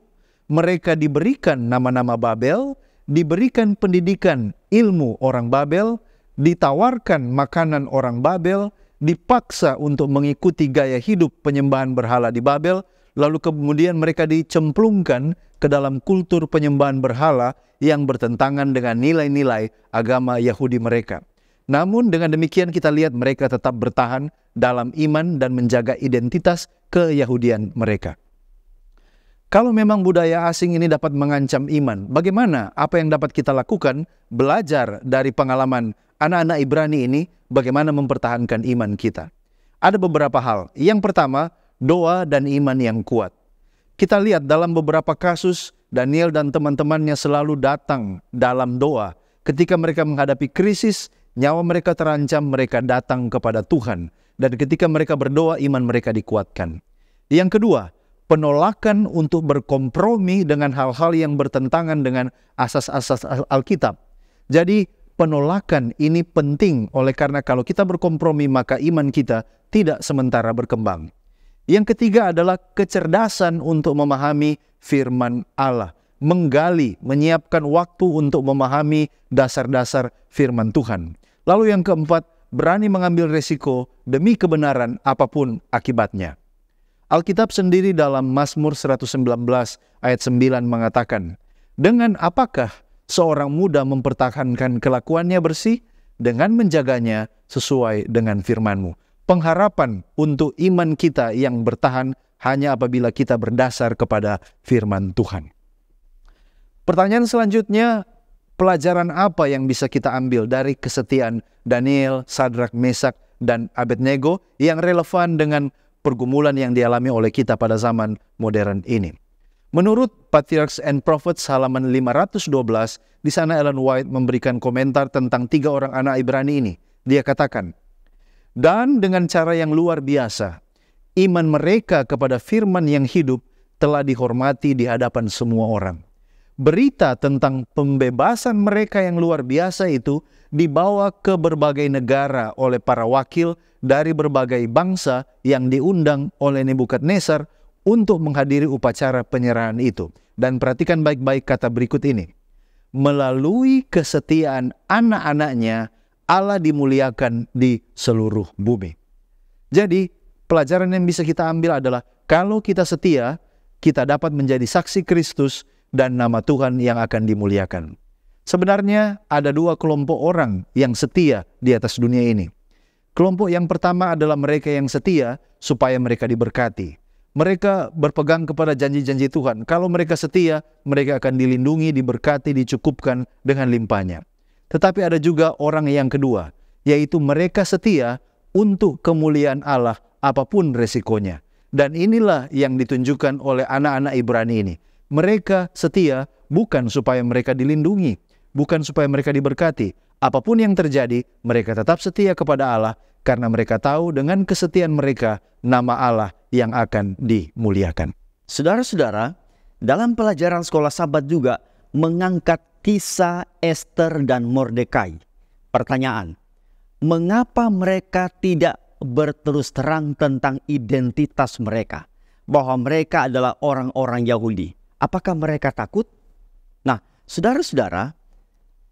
mereka diberikan nama-nama Babel, diberikan pendidikan ilmu orang Babel, ditawarkan makanan orang Babel, dipaksa untuk mengikuti gaya hidup penyembahan berhala di Babel, lalu kemudian mereka dicemplungkan ke dalam kultur penyembahan berhala yang bertentangan dengan nilai-nilai agama Yahudi mereka. Namun dengan demikian kita lihat mereka tetap bertahan dalam iman dan menjaga identitas keyahudian mereka. Kalau memang budaya asing ini dapat mengancam iman, bagaimana apa yang dapat kita lakukan? Belajar dari pengalaman anak-anak Ibrani ini bagaimana mempertahankan iman kita. Ada beberapa hal. Yang pertama, doa dan iman yang kuat. Kita lihat dalam beberapa kasus, Daniel dan teman-temannya selalu datang dalam doa. Ketika mereka menghadapi krisis, nyawa mereka terancam, mereka datang kepada Tuhan. Dan ketika mereka berdoa, iman mereka dikuatkan. Yang kedua, penolakan untuk berkompromi dengan hal-hal yang bertentangan dengan asas-asas Alkitab. Jadi penolakan ini penting oleh karena kalau kita berkompromi maka iman kita tidak sementara berkembang. Yang ketiga adalah kecerdasan untuk memahami firman Allah. Menggali, menyiapkan waktu untuk memahami dasar-dasar firman Tuhan. Lalu yang keempat, berani mengambil resiko demi kebenaran apapun akibatnya. Alkitab sendiri dalam Mazmur 119 ayat 9 mengatakan, dengan apakah seorang muda mempertahankan kelakuannya bersih? Dengan menjaganya sesuai dengan firman-Mu. Pengharapan untuk iman kita yang bertahan hanya apabila kita berdasar kepada firman Tuhan. Pertanyaan selanjutnya, pelajaran apa yang bisa kita ambil dari kesetiaan Daniel, Sadrak, Mesak, dan Abednego yang relevan dengan pergumulan yang dialami oleh kita pada zaman modern ini? Menurut Patriarchs and Prophets halaman 512, di sana Ellen White memberikan komentar tentang 3 orang anak Ibrani ini. Dia katakan, dan dengan cara yang luar biasa, iman mereka kepada firman yang hidup telah dihormati di hadapan semua orang. Berita tentang pembebasan mereka yang luar biasa itu dibawa ke berbagai negara oleh para wakil dari berbagai bangsa yang diundang oleh Nebukadnezar untuk menghadiri upacara penyerahan itu. Dan perhatikan baik-baik kata berikut ini. Melalui kesetiaan anak-anaknya, Allah dimuliakan di seluruh bumi. Jadi, pelajaran yang bisa kita ambil adalah kalau kita setia, kita dapat menjadi saksi Kristus dan nama Tuhan yang akan dimuliakan. Sebenarnya ada 2 kelompok orang yang setia di atas dunia ini. Kelompok yang pertama adalah mereka yang setia supaya mereka diberkati. Mereka berpegang kepada janji-janji Tuhan. Kalau mereka setia, mereka akan dilindungi, diberkati, dicukupkan dengan limpahnya. Tetapi ada juga orang yang kedua, yaitu mereka setia untuk kemuliaan Allah apapun resikonya. Dan inilah yang ditunjukkan oleh anak-anak Ibrani ini. Mereka setia bukan supaya mereka dilindungi, bukan supaya mereka diberkati. Apapun yang terjadi, mereka tetap setia kepada Allah karena mereka tahu dengan kesetiaan mereka nama Allah yang akan dimuliakan. Saudara-saudara, dalam pelajaran sekolah Sabat juga mengangkat kisah Esther dan Mordekai. Pertanyaan, mengapa mereka tidak berterus terang tentang identitas mereka? Bahwa mereka adalah orang-orang Yahudi. Apakah mereka takut? Nah, saudara-saudara,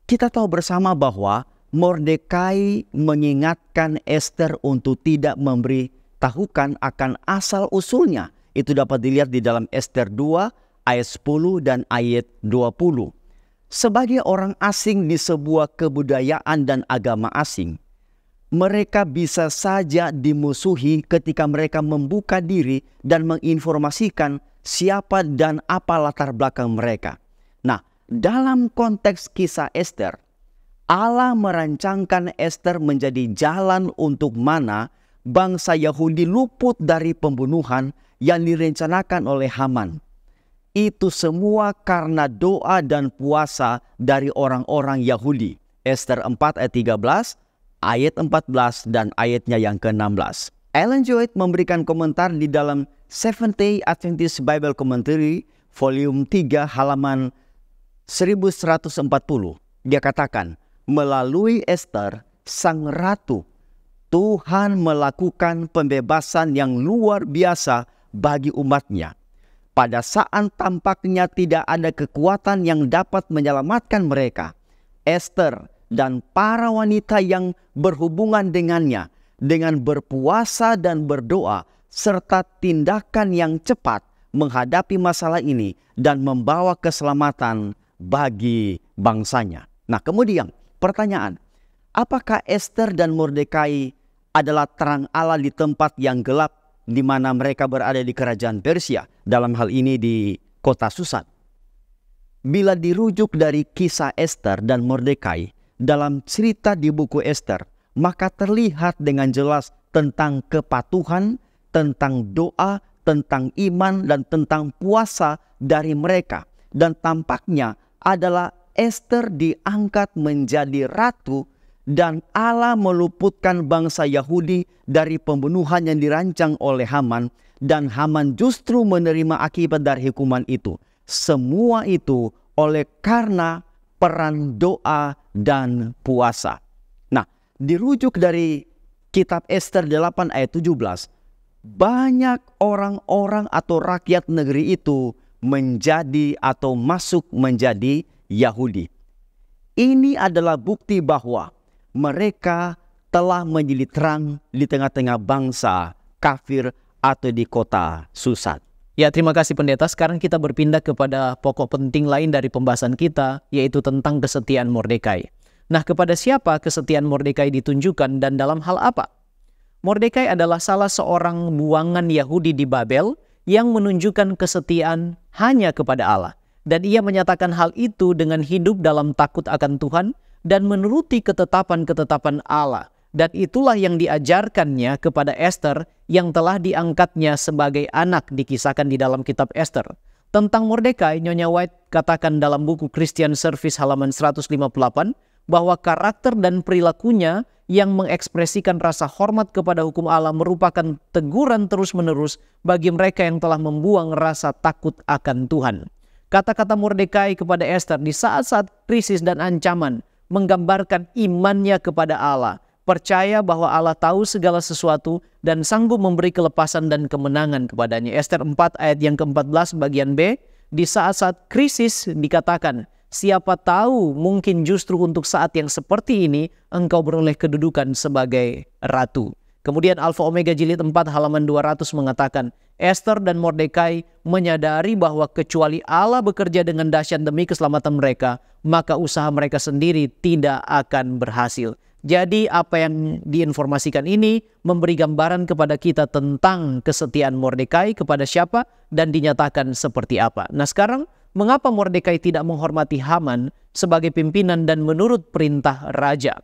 kita tahu bersama bahwa Mordekai mengingatkan Esther untuk tidak memberitahukan akan asal-usulnya. Itu dapat dilihat di dalam Esther 2 ayat 10 dan ayat 20. Sebagai orang asing di sebuah kebudayaan dan agama asing, mereka bisa saja dimusuhi ketika mereka membuka diri dan menginformasikan siapa dan apa latar belakang mereka. Nah, dalam konteks kisah Esther, Allah merancangkan Esther menjadi jalan untuk mana bangsa Yahudi luput dari pembunuhan yang direncanakan oleh Haman. Itu semua karena doa dan puasa dari orang-orang Yahudi. Esther 4 ayat 13, ayat 14 dan ayatnya yang ke-16. Ellen White memberikan komentar di dalam Seventh-day Adventist Bible Commentary volume 3 halaman 1140. Dia katakan, melalui Esther, sang ratu, Tuhan melakukan pembebasan yang luar biasa bagi umatnya. Pada saat tampaknya tidak ada kekuatan yang dapat menyelamatkan mereka, Esther dan para wanita yang berhubungan dengannya dengan berpuasa dan berdoa serta tindakan yang cepat menghadapi masalah ini dan membawa keselamatan bagi bangsanya. Nah, kemudian pertanyaan, apakah Esther dan Mordekai adalah terang Allah di tempat yang gelap di mana mereka berada di kerajaan Persia, dalam hal ini di kota Susan? Bila dirujuk dari kisah Esther dan Mordekai dalam cerita di buku Esther, maka terlihat dengan jelas tentang kepatuhan, tentang doa, tentang iman, dan tentang puasa dari mereka. Dan tampaknya adalah Esther diangkat menjadi ratu dan Allah meluputkan bangsa Yahudi dari pembunuhan yang dirancang oleh Haman, dan Haman justru menerima akibat dari hukuman itu. Semua itu oleh karena peran doa dan puasa. Nah, dirujuk dari kitab Ester 8 ayat 17, banyak orang-orang atau rakyat negeri itu menjadi atau masuk menjadi Yahudi. Ini adalah bukti bahwa mereka telah menjadi terang di tengah-tengah bangsa kafir atau di kota Susat. Ya, terima kasih pendeta. Sekarang kita berpindah kepada pokok penting lain dari pembahasan kita, yaitu tentang kesetiaan Mordekai. Nah, kepada siapa kesetiaan Mordekai ditunjukkan dan dalam hal apa? Mordekai adalah salah seorang buangan Yahudi di Babel yang menunjukkan kesetiaan hanya kepada Allah. Dan ia menyatakan hal itu dengan hidup dalam takut akan Tuhan dan menuruti ketetapan-ketetapan Allah. Dan itulah yang diajarkannya kepada Ester yang telah diangkatnya sebagai anak, dikisahkan di dalam kitab Ester. Tentang Mordekai, Nyonya White katakan dalam buku Christian Service halaman 158 bahwa karakter dan perilakunya yang mengekspresikan rasa hormat kepada hukum Allah merupakan teguran terus-menerus bagi mereka yang telah membuang rasa takut akan Tuhan. Kata-kata Mordekai kepada Ester di saat-saat krisis dan ancaman menggambarkan imannya kepada Allah, percaya bahwa Allah tahu segala sesuatu dan sanggup memberi kelepasan dan kemenangan kepadanya. Ester 4 ayat yang ke-14 bagian B, di saat-saat krisis dikatakan, siapa tahu mungkin justru untuk saat yang seperti ini engkau beroleh kedudukan sebagai ratu. Kemudian Alfa Omega jilid 4 halaman 200 mengatakan, Ester dan Mordekai menyadari bahwa kecuali Allah bekerja dengan dahsyat demi keselamatan mereka, maka usaha mereka sendiri tidak akan berhasil. Jadi apa yang diinformasikan ini memberi gambaran kepada kita tentang kesetiaan Mordekai kepada siapa dan dinyatakan seperti apa. Nah sekarang, mengapa Mordekai tidak menghormati Haman sebagai pimpinan dan menurut perintah raja?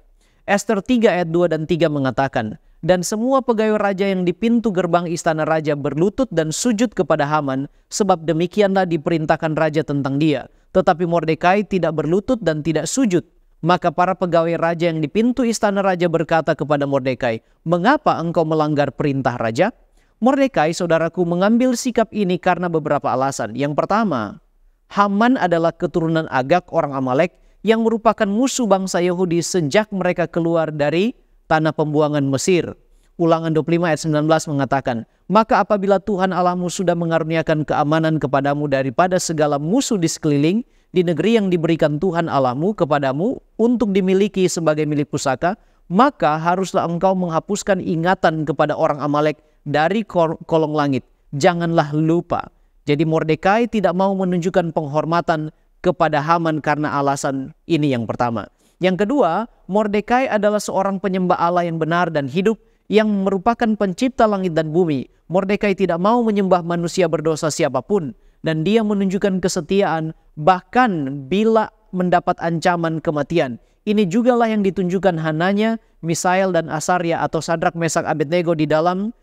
Ester 3 ayat 2 dan 3 mengatakan, dan semua pegawai raja yang di pintu gerbang istana raja berlutut dan sujud kepada Haman, sebab demikianlah diperintahkan raja tentang dia. Tetapi Mordekai tidak berlutut dan tidak sujud. Maka para pegawai raja yang di pintu istana raja berkata kepada Mordekai, mengapa engkau melanggar perintah raja? Mordekai, saudaraku, mengambil sikap ini karena beberapa alasan. Yang pertama, Haman adalah keturunan Agag orang Amalek yang merupakan musuh bangsa Yahudi sejak mereka keluar dari tanah pembuangan Mesir. Ulangan 25 ayat 19 mengatakan, maka apabila Tuhan Allahmu sudah mengaruniakan keamanan kepadamu daripada segala musuh di sekeliling, di negeri yang diberikan Tuhan Allahmu kepadamu untuk dimiliki sebagai milik pusaka, maka haruslah engkau menghapuskan ingatan kepada orang Amalek dari kolong langit. Janganlah lupa. Jadi Mordekai tidak mau menunjukkan penghormatan kepada Haman karena alasan ini yang pertama. Yang kedua, Mordekai adalah seorang penyembah Allah yang benar dan hidup yang merupakan pencipta langit dan bumi. Mordekai tidak mau menyembah manusia berdosa siapapun dan dia menunjukkan kesetiaan bahkan bila mendapat ancaman kematian. Ini jugalah yang ditunjukkan Hananya, Misael dan Asaria atau Sadrak, Mesak, Abednego di dalam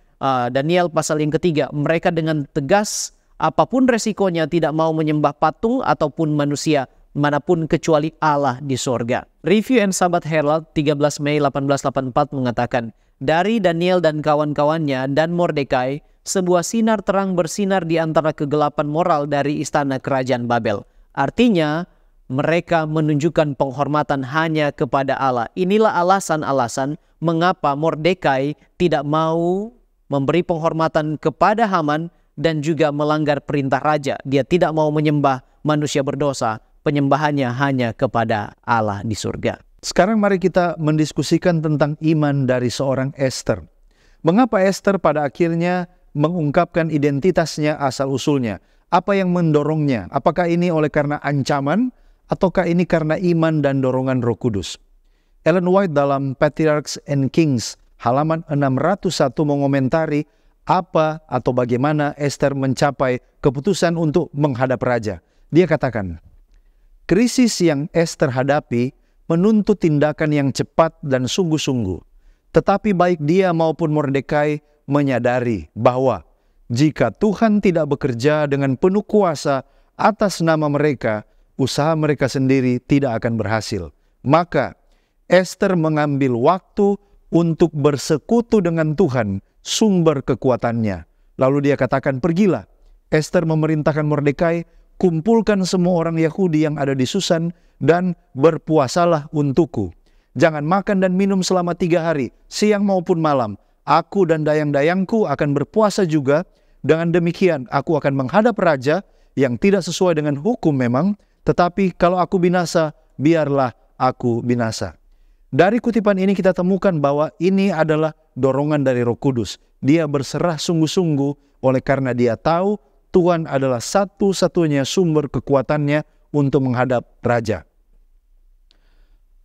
Daniel pasal yang ketiga. Mereka dengan tegas apapun resikonya tidak mau menyembah patung ataupun manusia manapun kecuali Allah di sorga. Review and Sabbath Herald 13 Mei 1884 mengatakan, dari Daniel dan kawan-kawannya dan Mordekai, sebuah sinar terang bersinar di antara kegelapan moral dari istana kerajaan Babel. Artinya, mereka menunjukkan penghormatan hanya kepada Allah. Inilah alasan-alasan mengapa Mordekai tidak mau memberi penghormatan kepada Haman dan juga melanggar perintah raja. Dia tidak mau menyembah manusia berdosa. Penyembahannya hanya kepada Allah di surga. Sekarang mari kita mendiskusikan tentang iman dari seorang Ester. Mengapa Ester pada akhirnya mengungkapkan identitasnya asal-usulnya? Apa yang mendorongnya? Apakah ini oleh karena ancaman ataukah ini karena iman dan dorongan Roh Kudus? Ellen White dalam Patriarchs and Kings halaman 601 mengomentari apa atau bagaimana Ester mencapai keputusan untuk menghadap raja. Dia katakan, krisis yang Ester hadapi menuntut tindakan yang cepat dan sungguh-sungguh. Tetapi baik dia maupun Mordekai menyadari bahwa jika Tuhan tidak bekerja dengan penuh kuasa atas nama mereka, usaha mereka sendiri tidak akan berhasil. Maka Ester mengambil waktu untuk bersekutu dengan Tuhan, sumber kekuatannya. Lalu dia katakan, pergilah. Ester memerintahkan Mordekai kumpulkan semua orang Yahudi yang ada di Susan dan berpuasalah untukku. Jangan makan dan minum selama 3 hari, siang maupun malam. Aku dan dayang-dayangku akan berpuasa juga. Dengan demikian aku akan menghadap raja yang tidak sesuai dengan hukum memang, tetapi kalau aku binasa, biarlah aku binasa. Dari kutipan ini kita temukan bahwa ini adalah dorongan dari Roh Kudus. Dia berserah sungguh-sungguh oleh karena dia tahu Tuhan adalah satu-satunya sumber kekuatannya untuk menghadap raja.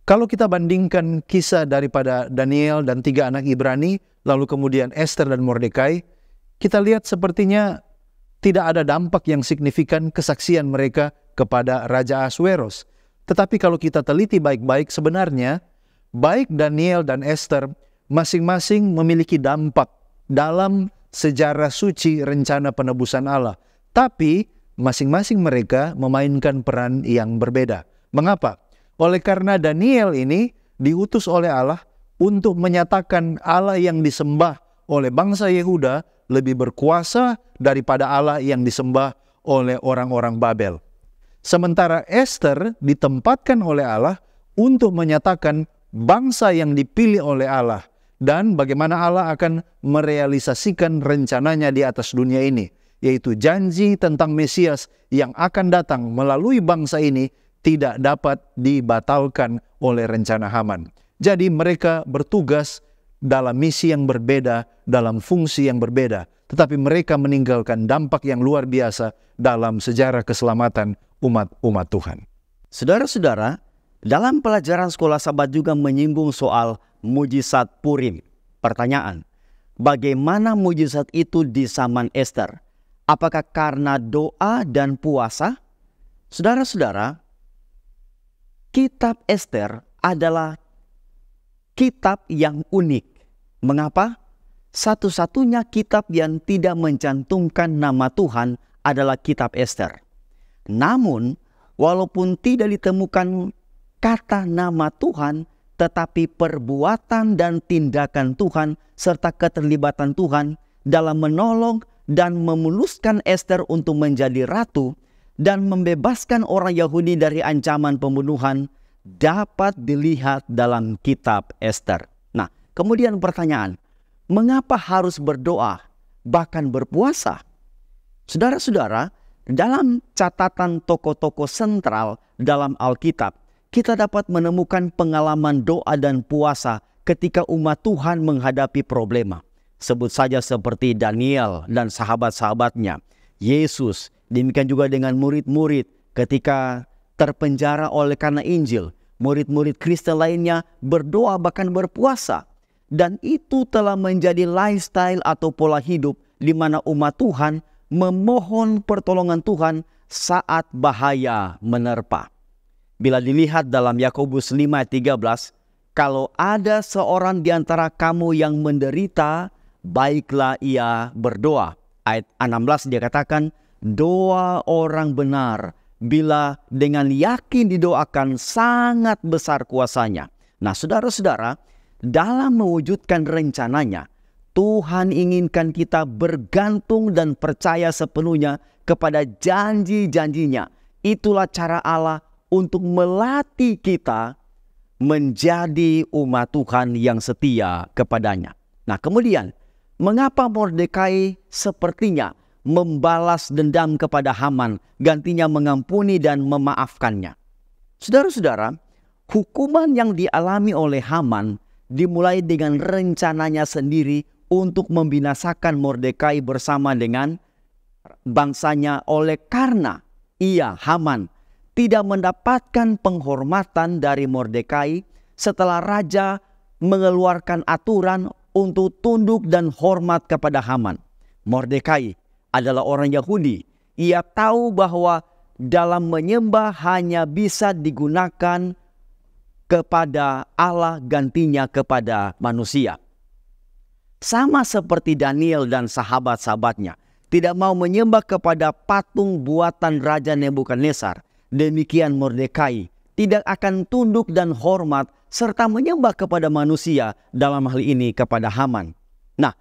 Kalau kita bandingkan kisah daripada Daniel dan 3 anak Ibrani, lalu kemudian Esther dan Mordekai, kita lihat sepertinya tidak ada dampak yang signifikan kesaksian mereka kepada Raja Ahasweros. Tetapi kalau kita teliti baik-baik, sebenarnya baik Daniel dan Esther masing-masing memiliki dampak dalam sejarah suci rencana penebusan Allah. Tapi masing-masing mereka memainkan peran yang berbeda. Mengapa? Oleh karena Daniel ini diutus oleh Allah untuk menyatakan Allah yang disembah oleh bangsa Yehuda lebih berkuasa daripada Allah yang disembah oleh orang-orang Babel. Sementara Esther ditempatkan oleh Allah untuk menyatakan bangsa yang dipilih oleh Allah dan bagaimana Allah akan merealisasikan rencananya di atas dunia ini, yaitu janji tentang Mesias yang akan datang melalui bangsa ini tidak dapat dibatalkan oleh rencana Haman. Jadi mereka bertugas dalam misi yang berbeda, dalam fungsi yang berbeda, tetapi mereka meninggalkan dampak yang luar biasa dalam sejarah keselamatan umat Tuhan. Saudara-saudara, dalam pelajaran sekolah Sabat juga menyinggung soal mujizat Purim. Pertanyaan, bagaimana mujizat itu di zaman Esther? Apakah karena doa dan puasa? Saudara-saudara, kitab Esther adalah kitab yang unik. Mengapa? Satu-satunya kitab yang tidak mencantumkan nama Tuhan adalah kitab Esther. Namun, walaupun tidak ditemukan kata nama Tuhan, tetapi perbuatan dan tindakan Tuhan serta keterlibatan Tuhan dalam menolong dan memuluskan Esther untuk menjadi ratu dan membebaskan orang Yahudi dari ancaman pembunuhan dapat dilihat dalam kitab Esther. Nah, kemudian pertanyaan, mengapa harus berdoa bahkan berpuasa? Saudara-saudara, dalam catatan tokoh-tokoh sentral dalam Alkitab, kita dapat menemukan pengalaman doa dan puasa ketika umat Tuhan menghadapi problema. Sebut saja seperti Daniel dan sahabat-sahabatnya, Yesus, demikian juga dengan murid-murid ketika terpenjara oleh karena Injil. Murid-murid Kristen lainnya berdoa bahkan berpuasa. Dan itu telah menjadi lifestyle atau pola hidup di mana umat Tuhan memohon pertolongan Tuhan saat bahaya menerpa. Bila dilihat dalam Yakobus 5 ayat 13, kalau ada seorang di antara kamu yang menderita, baiklah ia berdoa. Ayat 16 dia katakan, doa orang benar bila dengan yakin didoakan sangat besar kuasanya. Nah, saudara-saudara, dalam mewujudkan rencananya, Tuhan inginkan kita bergantung dan percaya sepenuhnya kepada janji-janjinya. Itulah cara Allah untuk melatih kita menjadi umat Tuhan yang setia kepadanya. Nah, kemudian, mengapa Mordekai sepertinya membalas dendam kepada Haman, gantinya mengampuni dan memaafkannya? Saudara-saudara, hukuman yang dialami oleh Haman dimulai dengan rencananya sendiri untuk membinasakan Mordekai bersama dengan bangsanya oleh karena ia, Haman, tidak mendapatkan penghormatan dari Mordekai setelah raja mengeluarkan aturan untuk tunduk dan hormat kepada Haman. Mordekai adalah orang Yahudi. Ia tahu bahwa dalam menyembah hanya bisa digunakan kepada Allah, gantinya kepada manusia. Sama seperti Daniel dan sahabat-sahabatnya, tidak mau menyembah kepada patung buatan Raja Nebukadnezar. Demikian Mordekai tidak akan tunduk dan hormat serta menyembah kepada manusia, dalam hal ini kepada Haman. Nah,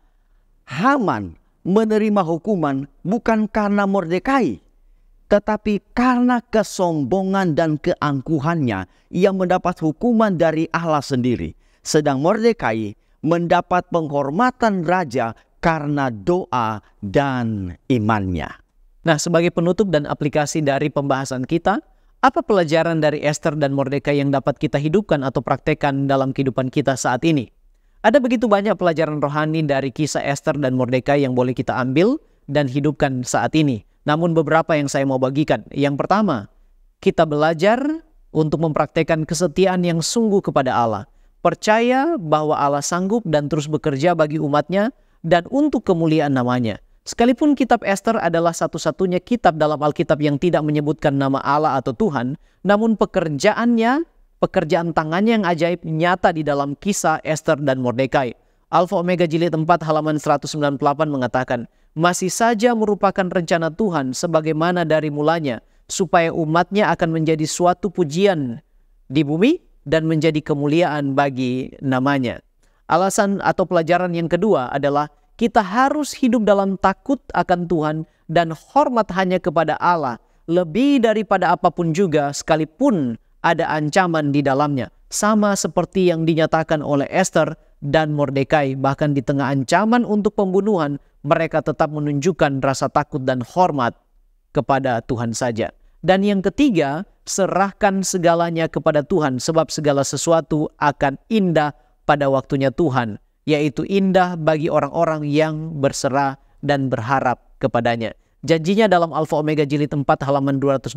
Haman menerima hukuman bukan karena Mordekai, tetapi karena kesombongan dan keangkuhannya, ia mendapat hukuman dari Allah sendiri. Sedang Mordekai mendapat penghormatan raja karena doa dan imannya. Nah, sebagai penutup dan aplikasi dari pembahasan kita, apa pelajaran dari Esther dan Mordekai yang dapat kita hidupkan atau praktekkan dalam kehidupan kita saat ini? Ada begitu banyak pelajaran rohani dari kisah Esther dan Mordekai yang boleh kita ambil dan hidupkan saat ini. Namun beberapa yang saya mau bagikan. Yang pertama, kita belajar untuk mempraktekkan kesetiaan yang sungguh kepada Allah. Percaya bahwa Allah sanggup dan terus bekerja bagi umatnya dan untuk kemuliaan namanya. Sekalipun kitab Esther adalah satu-satunya kitab dalam Alkitab yang tidak menyebutkan nama Allah atau Tuhan, namun pekerjaan tangannya yang ajaib nyata di dalam kisah Esther dan Mordekai. Alfa Omega Jilid 4 halaman 198 mengatakan, masih saja merupakan rencana Tuhan sebagaimana dari mulanya, supaya umatnya akan menjadi suatu pujian di bumi dan menjadi kemuliaan bagi namanya. Alasan atau pelajaran yang kedua adalah kita harus hidup dalam takut akan Tuhan dan hormat hanya kepada Allah, lebih daripada apapun juga sekalipun ada ancaman di dalamnya. Sama seperti yang dinyatakan oleh Esther dan Mordekai, bahkan di tengah ancaman untuk pembunuhan, mereka tetap menunjukkan rasa takut dan hormat kepada Tuhan saja. Dan yang ketiga, serahkan segalanya kepada Tuhan, sebab segala sesuatu akan indah pada waktunya Tuhan, yaitu indah bagi orang-orang yang berserah dan berharap kepadanya. Janjinya dalam Alfa Omega Jilid 4 halaman 202,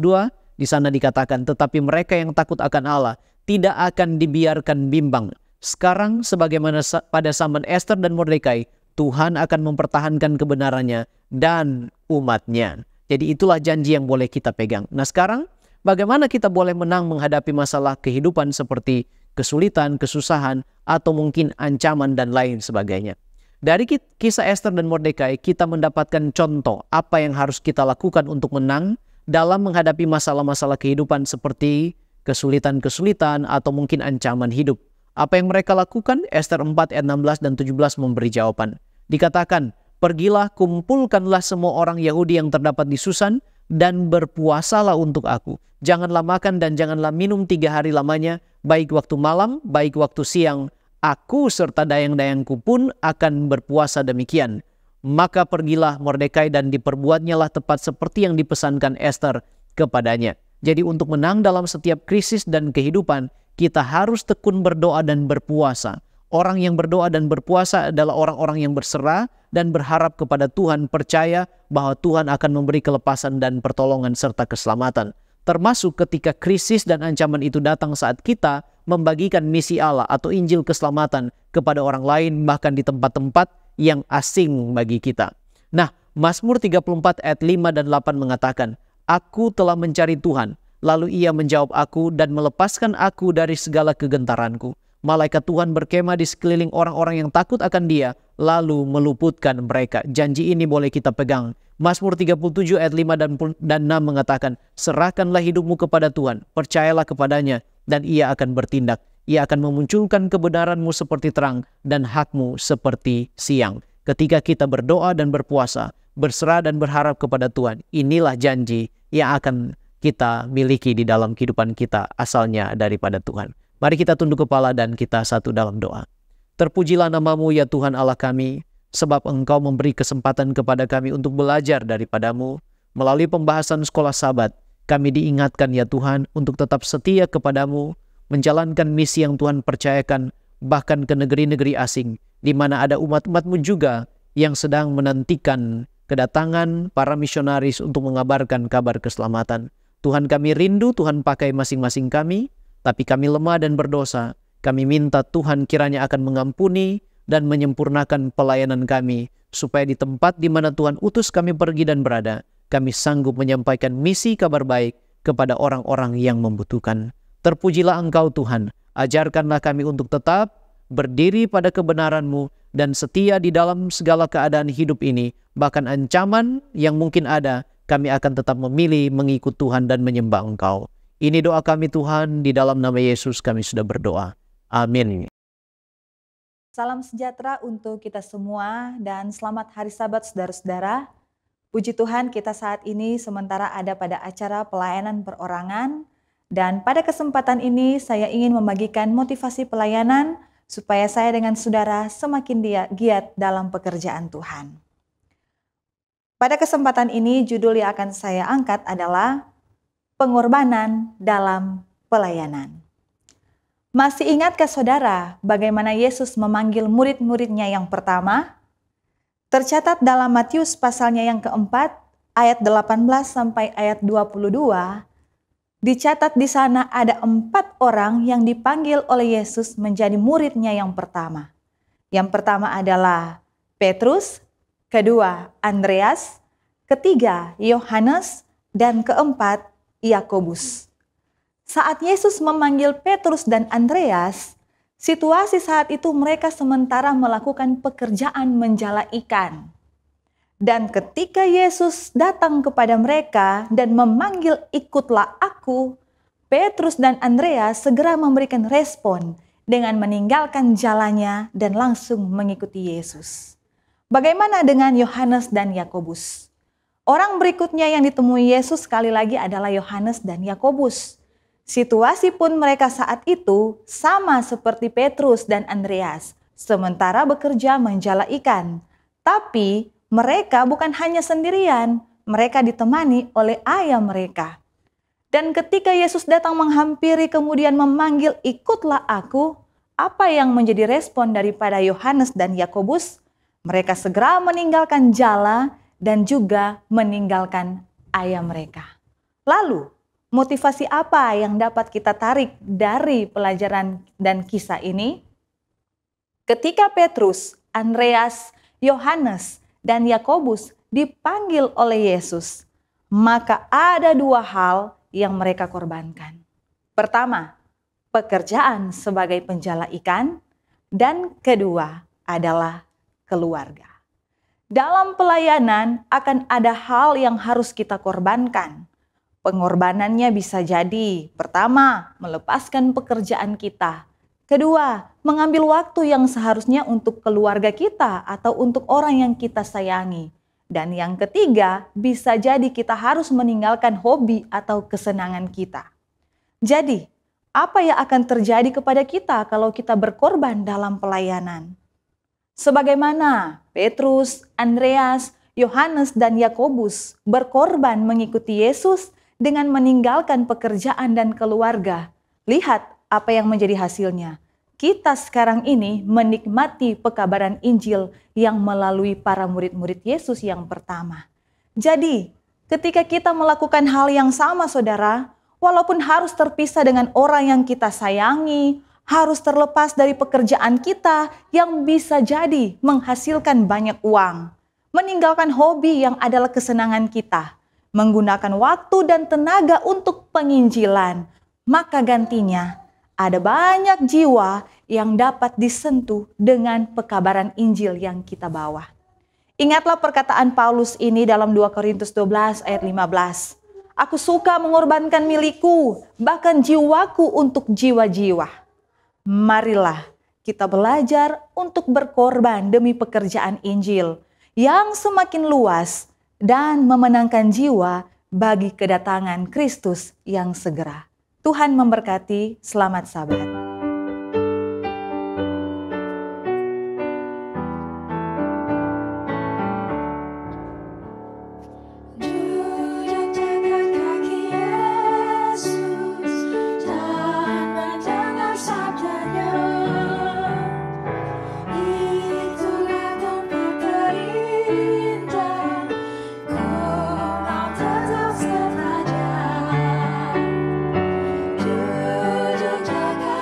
di sana dikatakan, tetapi mereka yang takut akan Allah tidak akan dibiarkan bimbang. Sekarang sebagaimana pada zaman Esther dan Mordekai, Tuhan akan mempertahankan kebenarannya dan umatnya. Jadi itulah janji yang boleh kita pegang. Nah sekarang bagaimana kita boleh menang menghadapi masalah kehidupan seperti kesulitan, kesusahan, atau mungkin ancaman dan lain sebagainya. Dari kisah Esther dan Mordekai kita mendapatkan contoh apa yang harus kita lakukan untuk menang dalam menghadapi masalah-masalah kehidupan seperti kesulitan-kesulitan atau mungkin ancaman hidup. Apa yang mereka lakukan? Esther 4 ayat 16 dan 17 memberi jawaban. Dikatakan, pergilah kumpulkanlah semua orang Yahudi yang terdapat di Susan dan berpuasalah untuk aku. Janganlah makan dan janganlah minum 3 hari lamanya, baik waktu malam, baik waktu siang. Aku serta dayang-dayangku pun akan berpuasa demikian. Maka pergilah Mordekai dan diperbuatnyalah tepat seperti yang dipesankan Esther kepadanya. Jadi untuk menang dalam setiap krisis dan kehidupan, kita harus tekun berdoa dan berpuasa. Orang yang berdoa dan berpuasa adalah orang-orang yang berserah dan berharap kepada Tuhan, percaya bahwa Tuhan akan memberi kelepasan dan pertolongan serta keselamatan. Termasuk ketika krisis dan ancaman itu datang saat kita membagikan misi Allah atau Injil keselamatan kepada orang lain, bahkan di tempat-tempat yang asing bagi kita. Nah, Mazmur 34 ayat 5 dan 8 mengatakan, aku telah mencari Tuhan, lalu ia menjawab aku dan melepaskan aku dari segala kegentaranku. Malaikat Tuhan berkemah di sekeliling orang-orang yang takut akan Dia, lalu meluputkan mereka. Janji ini boleh kita pegang. Mazmur 37 ayat 5 dan 6 mengatakan, serahkanlah hidupmu kepada Tuhan, percayalah kepadanya, dan Ia akan bertindak. Ia akan memunculkan kebenaranmu seperti terang dan hakmu seperti siang. Ketika kita berdoa dan berpuasa, berserah dan berharap kepada Tuhan, inilah janji yang akan kita miliki di dalam kehidupan kita, asalnya daripada Tuhan. Mari kita tunduk kepala dan kita satu dalam doa. Terpujilah namamu ya Tuhan Allah kami, sebab Engkau memberi kesempatan kepada kami untuk belajar daripadamu. Melalui pembahasan sekolah Sabat, kami diingatkan ya Tuhan untuk tetap setia kepadamu, menjalankan misi yang Tuhan percayakan, bahkan ke negeri-negeri asing, di mana ada umat-umatmu juga yang sedang menantikan kedatangan para misionaris untuk mengabarkan kabar keselamatan. Tuhan kami rindu, Tuhan pakai masing-masing kami, tapi kami lemah dan berdosa. Kami minta Tuhan kiranya akan mengampuni dan menyempurnakan pelayanan kami, supaya di tempat di mana Tuhan utus kami pergi dan berada, kami sanggup menyampaikan misi kabar baik kepada orang-orang yang membutuhkan. Terpujilah Engkau Tuhan, ajarkanlah kami untuk tetap berdiri pada kebenaran-Mu dan setia di dalam segala keadaan hidup ini, bahkan ancaman yang mungkin ada, kami akan tetap memilih mengikut Tuhan dan menyembah Engkau. Ini doa kami Tuhan, di dalam nama Yesus kami sudah berdoa. Amin. Salam sejahtera untuk kita semua dan selamat hari Sabat saudara-saudara. Puji Tuhan, kita saat ini sementara ada pada acara pelayanan perorangan, dan pada kesempatan ini saya ingin membagikan motivasi pelayanan supaya saya dengan saudara semakin giat dalam pekerjaan Tuhan. Pada kesempatan ini judul yang akan saya angkat adalah pengorbanan dalam pelayanan. Masih ingatkah saudara bagaimana Yesus memanggil murid-muridnya yang pertama? Tercatat dalam Matius pasalnya yang keempat, ayat 18 sampai ayat 22, dicatat di sana ada 4 orang yang dipanggil oleh Yesus menjadi muridnya yang pertama. Yang pertama adalah Petrus, kedua Andreas, ketiga Yohanes, dan keempat Yakobus. Saat Yesus memanggil Petrus dan Andreas, situasi saat itu mereka sementara melakukan pekerjaan menjala ikan. Dan ketika Yesus datang kepada mereka dan memanggil ikutlah aku, Petrus dan Andreas segera memberikan respon dengan meninggalkan jalannya dan langsung mengikuti Yesus. Bagaimana dengan Yohanes dan Yakobus? Orang berikutnya yang ditemui Yesus sekali lagi adalah Yohanes dan Yakobus. Situasi pun mereka saat itu sama seperti Petrus dan Andreas, sementara bekerja menjala ikan. Tapi mereka bukan hanya sendirian, mereka ditemani oleh ayah mereka. Dan ketika Yesus datang menghampiri kemudian memanggil ikutlah aku, apa yang menjadi respon daripada Yohanes dan Yakobus? Mereka segera meninggalkan jala dan juga meninggalkan ayah mereka. Lalu, motivasi apa yang dapat kita tarik dari pelajaran dan kisah ini? Ketika Petrus, Andreas, Yohanes, dan Yakobus dipanggil oleh Yesus, maka ada 2 hal yang mereka korbankan. Pertama, pekerjaan sebagai penjala ikan, dan kedua adalah keluarga. Dalam pelayanan akan ada hal yang harus kita korbankan. Pengorbanannya bisa jadi, pertama, melepaskan pekerjaan kita. Kedua, mengambil waktu yang seharusnya untuk keluarga kita atau untuk orang yang kita sayangi. Dan yang ketiga, bisa jadi kita harus meninggalkan hobi atau kesenangan kita. Jadi, apa yang akan terjadi kepada kita kalau kita berkorban dalam pelayanan? Sebagaimana Petrus, Andreas, Yohanes, dan Yakobus berkorban mengikuti Yesus, dengan meninggalkan pekerjaan dan keluarga. Lihat apa yang menjadi hasilnya. Kita sekarang ini menikmati pekabaran Injil yang melalui para murid-murid Yesus yang pertama. Jadi, ketika kita melakukan hal yang sama saudara, walaupun harus terpisah dengan orang yang kita sayangi, harus terlepas dari pekerjaan kita yang bisa jadi menghasilkan banyak uang, meninggalkan hobi yang adalah kesenangan kita, menggunakan waktu dan tenaga untuk penginjilan, maka gantinya ada banyak jiwa yang dapat disentuh dengan pekabaran Injil yang kita bawa. Ingatlah perkataan Paulus ini dalam 2 Korintus 12 ayat 15. Aku suka mengorbankan milikku, bahkan jiwaku untuk jiwa-jiwa. Marilah kita belajar untuk berkorban demi pekerjaan Injil yang semakin luas dan memenangkan jiwa bagi kedatangan Kristus yang segera. Tuhan memberkati, selamat Sabat. Jujur jaga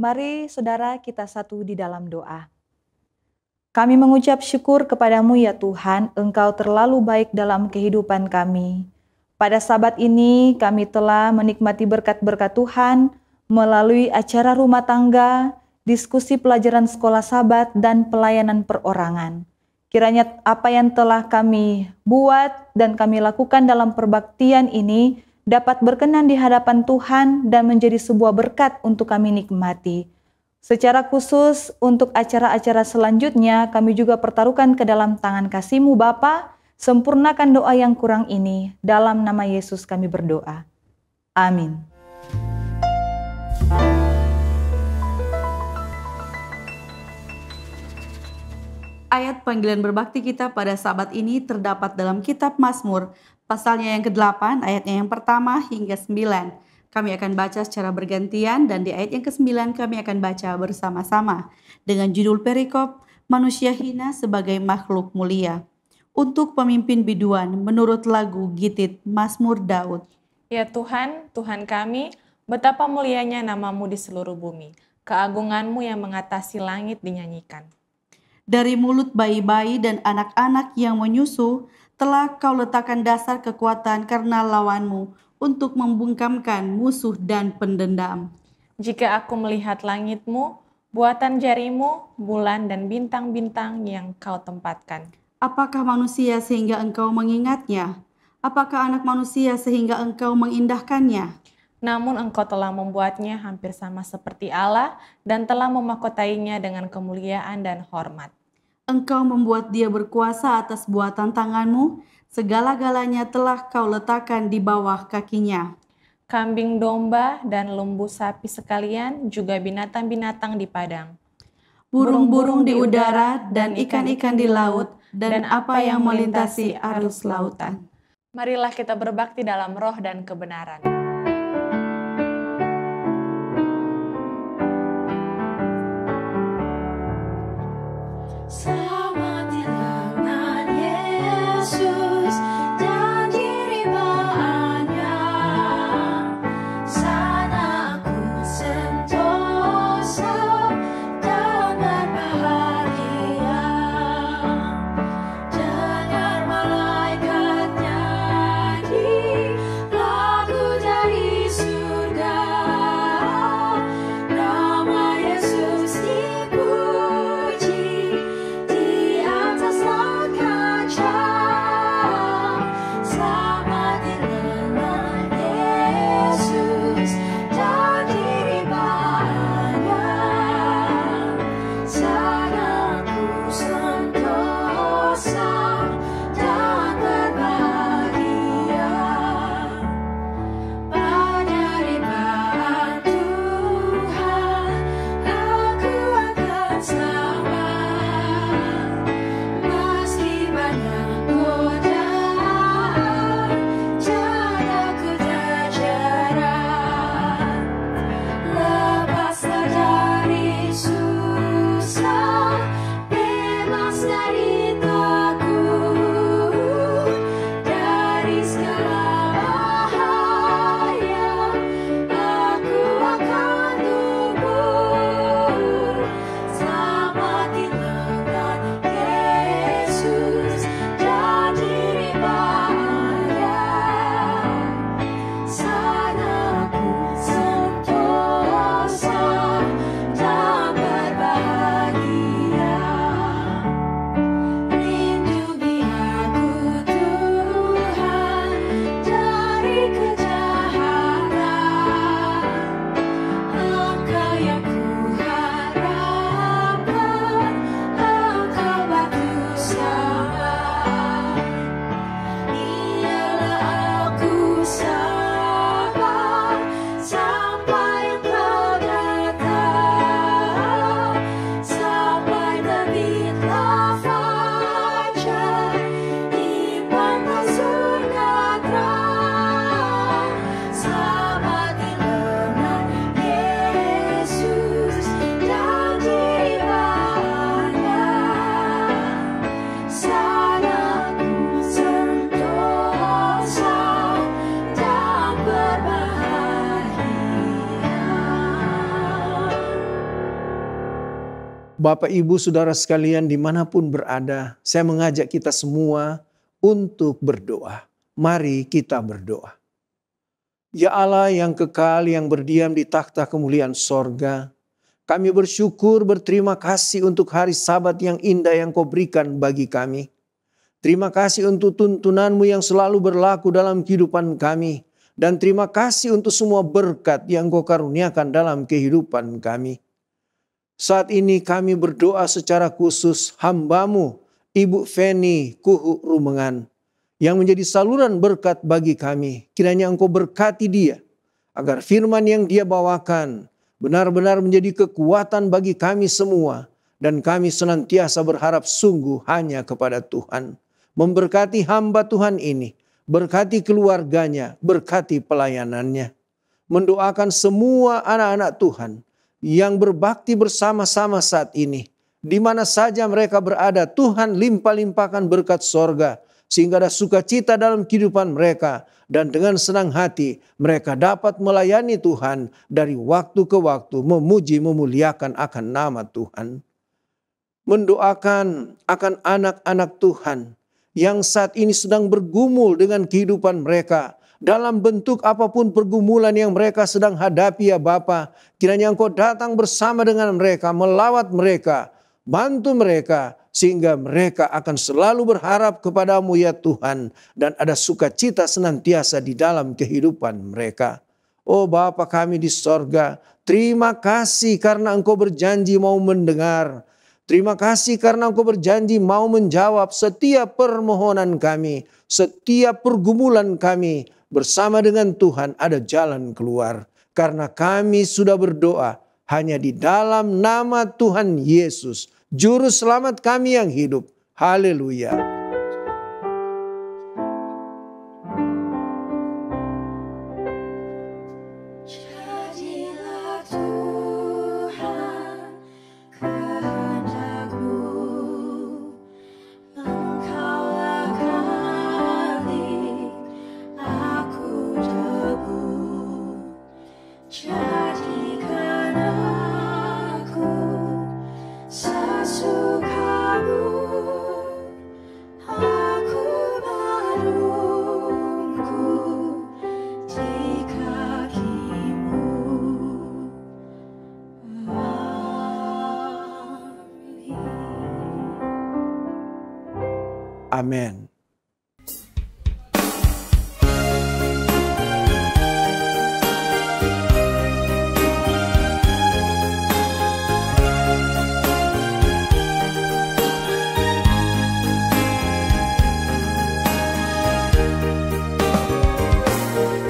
Mari saudara kita satu di dalam doa. Kami mengucap syukur kepadamu ya Tuhan, Engkau terlalu baik dalam kehidupan kami. Pada Sabat ini kami telah menikmati berkat-berkat Tuhan melalui acara rumah tangga, diskusi pelajaran sekolah Sabat, dan pelayanan perorangan. Kiranya apa yang telah kami buat dan kami lakukan dalam perbaktian ini dapat berkenan di hadapan Tuhan dan menjadi sebuah berkat untuk kami nikmati. Secara khusus untuk acara-acara selanjutnya kami juga pertaruhkan ke dalam tangan kasih-Mu Bapa, sempurnakan doa yang kurang ini, dalam nama Yesus kami berdoa. Amin. Ayat panggilan berbakti kita pada Sabat ini terdapat dalam kitab Mazmur, pasalnya yang ke-8, ayatnya yang pertama hingga 9. Kami akan baca secara bergantian dan di ayat yang ke-9 kami akan baca bersama-sama dengan judul perikop Manusia Hina sebagai Makhluk Mulia. Untuk pemimpin biduan menurut lagu Gitit Mazmur Daud. Ya Tuhan, Tuhan kami, betapa mulianya nama-Mu di seluruh bumi. Keagungan-Mu yang mengatasi langit dinyanyikan. Dari mulut bayi-bayi dan anak-anak yang menyusu, telah Kau letakkan dasar kekuatan karena lawan-Mu untuk membungkamkan musuh dan pendendam. Jika aku melihat langit-Mu, buatan jari-Mu, bulan dan bintang-bintang yang Kau tempatkan. Apakah manusia sehingga Engkau mengingatnya? Apakah anak manusia sehingga Engkau mengindahkannya? Namun Engkau telah membuatnya hampir sama seperti Allah dan telah memahkotainya dengan kemuliaan dan hormat. Engkau membuat dia berkuasa atas buatan tangan-Mu, segala-galanya telah Kau letakkan di bawah kakinya. Kambing domba dan lembu sapi sekalian, juga binatang-binatang di padang. Burung-burung di udara dan ikan-ikan di laut, dan apa yang melintasi arus lautan. Marilah kita berbakti dalam roh dan kebenaran. Selamat di lengan Yesus dan diribaannya, sana aku sentosa dan berbahagia. Dengar malaikat nyanyi lagu dari surga, nama Yesus dipuji di atas laut kaca. Selamat di lengan Yesus dan diribaannya, sana ku sentosa dan berbahagia. Pada ribaan Tuhan aku akan selamat, meski banyak godaan jadaku terjerat. Lepaslah dari susah, bebas dari takut, dari segala bahaya aku akan luput. Selamat di lengan Yesus dan diribaannya, sana ku sentosa dan berbahagia. Bapak, Ibu, Saudara sekalian dimanapun berada, saya mengajak kita semua untuk berdoa. Mari kita berdoa. Ya Allah yang kekal, yang berdiam di takhta kemuliaan sorga, kami bersyukur, berterima kasih untuk hari Sabat yang indah yang Kau berikan bagi kami. Terima kasih untuk tuntunan-Mu yang selalu berlaku dalam kehidupan kami. Dan terima kasih untuk semua berkat yang Kau karuniakan dalam kehidupan kami. Saat ini kami berdoa secara khusus hamba-Mu, Ibu Feni Kuhu Rumengan, yang menjadi saluran berkat bagi kami. Kiranya Engkau berkati dia, agar firman yang dia bawakan benar-benar menjadi kekuatan bagi kami semua. Dan kami senantiasa berharap sungguh hanya kepada Tuhan. Memberkati hamba Tuhan ini, berkati keluarganya, berkati pelayanannya. Mendoakan semua anak-anak Tuhan yang berbakti bersama-sama saat ini. Di mana saja mereka berada, Tuhan limpah-limpahkan berkat sorga. Sehingga ada sukacita dalam kehidupan mereka. Dan dengan senang hati mereka dapat melayani Tuhan dari waktu ke waktu. Memuji, memuliakan akan nama Tuhan. Mendoakan akan anak-anak Tuhan yang saat ini sedang bergumul dengan kehidupan mereka. Dalam bentuk apapun pergumulan yang mereka sedang hadapi ya Bapa. Kiranya Engkau datang bersama dengan mereka, melawat mereka, bantu mereka. Sehingga mereka akan selalu berharap kepadamu ya Tuhan. Dan ada sukacita senantiasa di dalam kehidupan mereka. Oh Bapa kami di sorga, terima kasih karena Engkau berjanji mau mendengar. Terima kasih karena Engkau berjanji mau menjawab setiap permohonan kami. Setiap pergumulan kami bersama dengan Tuhan ada jalan keluar. Karena kami sudah berdoa hanya di dalam nama Tuhan Yesus, Juru Selamat kami yang hidup. Haleluya. Jadilah Tuhan kehendak-Mu, Engkaulah kali, aku debu. Jadikan aku sesuka-Mu, aku berungku di kaki-Mu. Amin.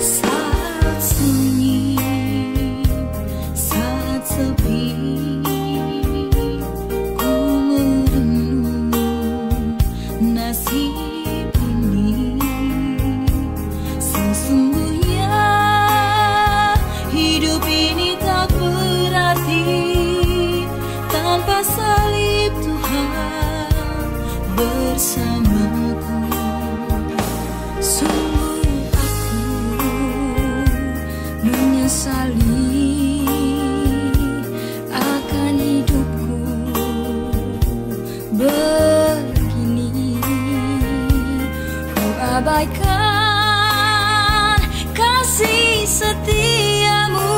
Saat sunyi, saat sepi, ku merenung nasib ini. Sesungguhnya hidup ini tak berarti tanpa salib Tuhan bersamaku. Sungguh aku menyesali akan hidupku begini. Ku abaikan kasih setia-Mu,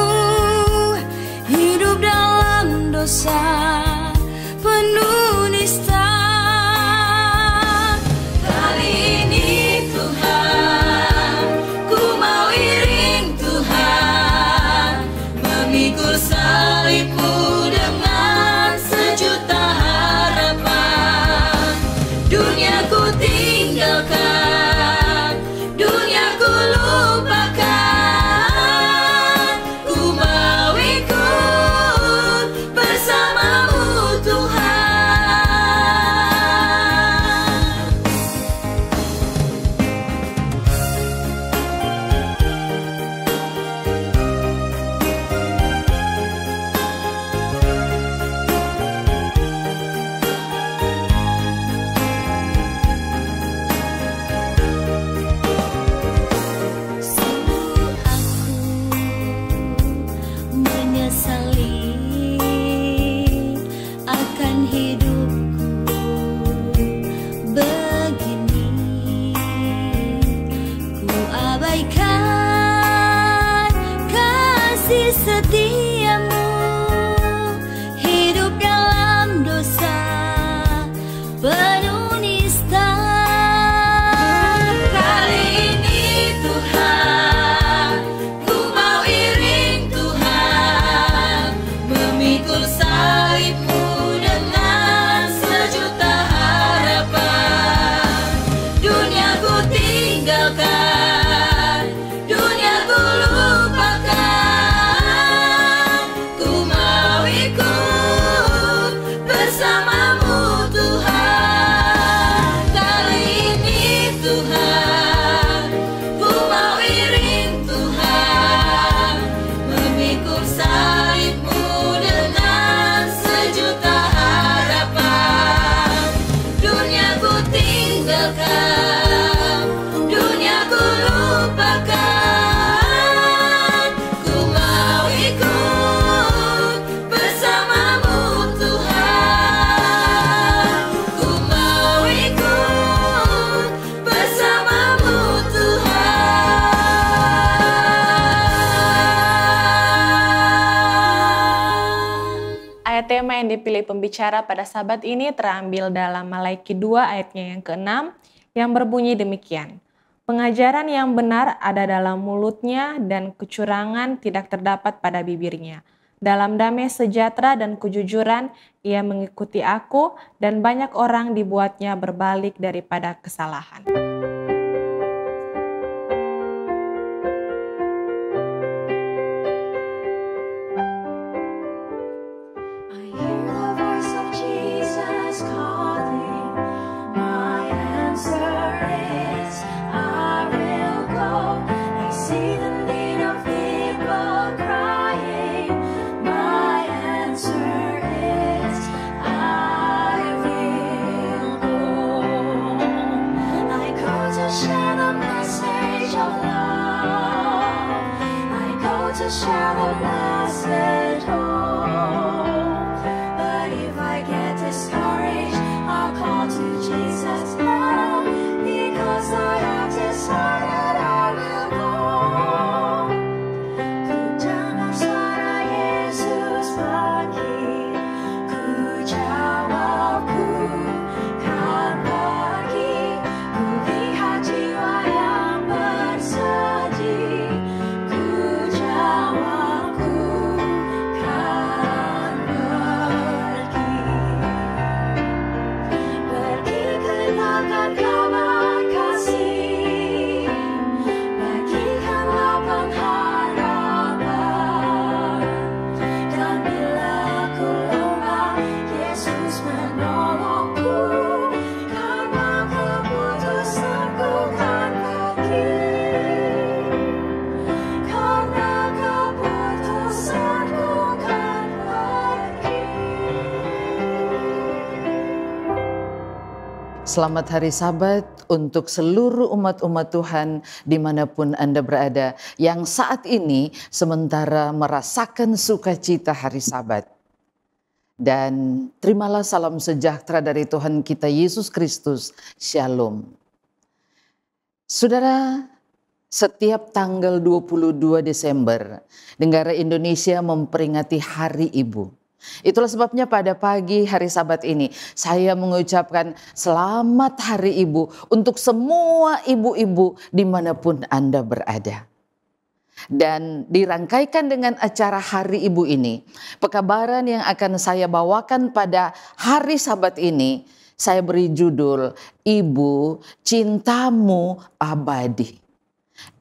hidup dalam dosa penuh nista. Kali ini Tuhan, ku mau iring Tuhan, memikul salib-Mu dengan sejuta harapan. Dunia ku tinggalkan, dunia ku lupakan, ku mau ikut bersama-Mu tema yang dipilih pembicara pada sabat ini terambil dalam Malaiki 2 ayatnya yang ke-6 yang berbunyi demikian. Pengajaran yang benar ada dalam mulutnya dan kecurangan tidak terdapat pada bibirnya. Dalam damai sejahtera dan kejujuran ia mengikuti aku dan banyak orang dibuatnya berbalik daripada kesalahan. To share the blessed hope. But if I get discouraged, I'll call to Jesus now, because I have decided I will go. Ku dengar suara Yesus panggil, ku jawab ku kan pergi, ku lihat jiwa yang bersedih. Selamat hari Sabat untuk seluruh umat-umat Tuhan dimanapun Anda berada yang saat ini sementara merasakan sukacita hari Sabat. Dan terimalah salam sejahtera dari Tuhan kita Yesus Kristus. Shalom. Saudara, setiap tanggal 22 Desember, negara Indonesia memperingati Hari Ibu. Itulah sebabnya pada pagi hari Sabat ini saya mengucapkan selamat Hari Ibu untuk semua ibu-ibu dimanapun Anda berada. Dan dirangkaikan dengan acara Hari Ibu ini, pekabaran yang akan saya bawakan pada hari Sabat ini, saya beri judul Ibu Cintamu Abadi.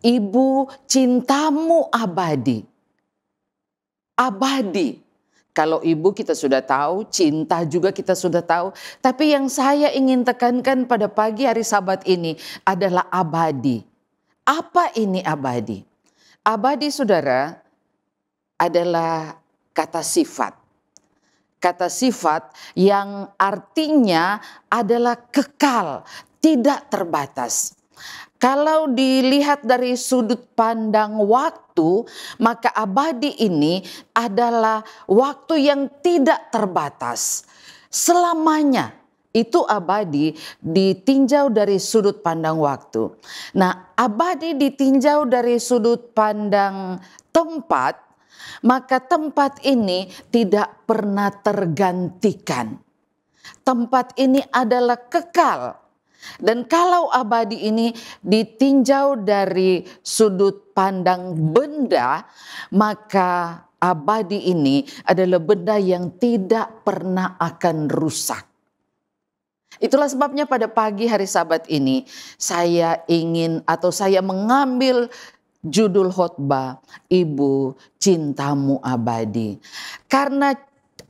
Ibu Cintamu Abadi. Abadi. Kalau ibu kita sudah tahu, cinta juga kita sudah tahu. Tapi yang saya ingin tekankan pada pagi hari Sabat ini adalah abadi. Apa ini abadi? Abadi, saudara, adalah kata sifat. Kata sifat yang artinya adalah kekal, tidak terbatas. Kalau dilihat dari sudut pandang waktu, maka abadi ini adalah waktu yang tidak terbatas. Selamanya itu abadi ditinjau dari sudut pandang waktu. Nah, abadi ditinjau dari sudut pandang tempat, maka tempat ini tidak pernah tergantikan. Tempat ini adalah kekal. Dan kalau abadi ini ditinjau dari sudut pandang benda, maka abadi ini adalah benda yang tidak pernah akan rusak. Itulah sebabnya pada pagi hari Sabat ini saya ingin atau saya mengambil judul khotbah Ibu Cintamu Abadi. Karena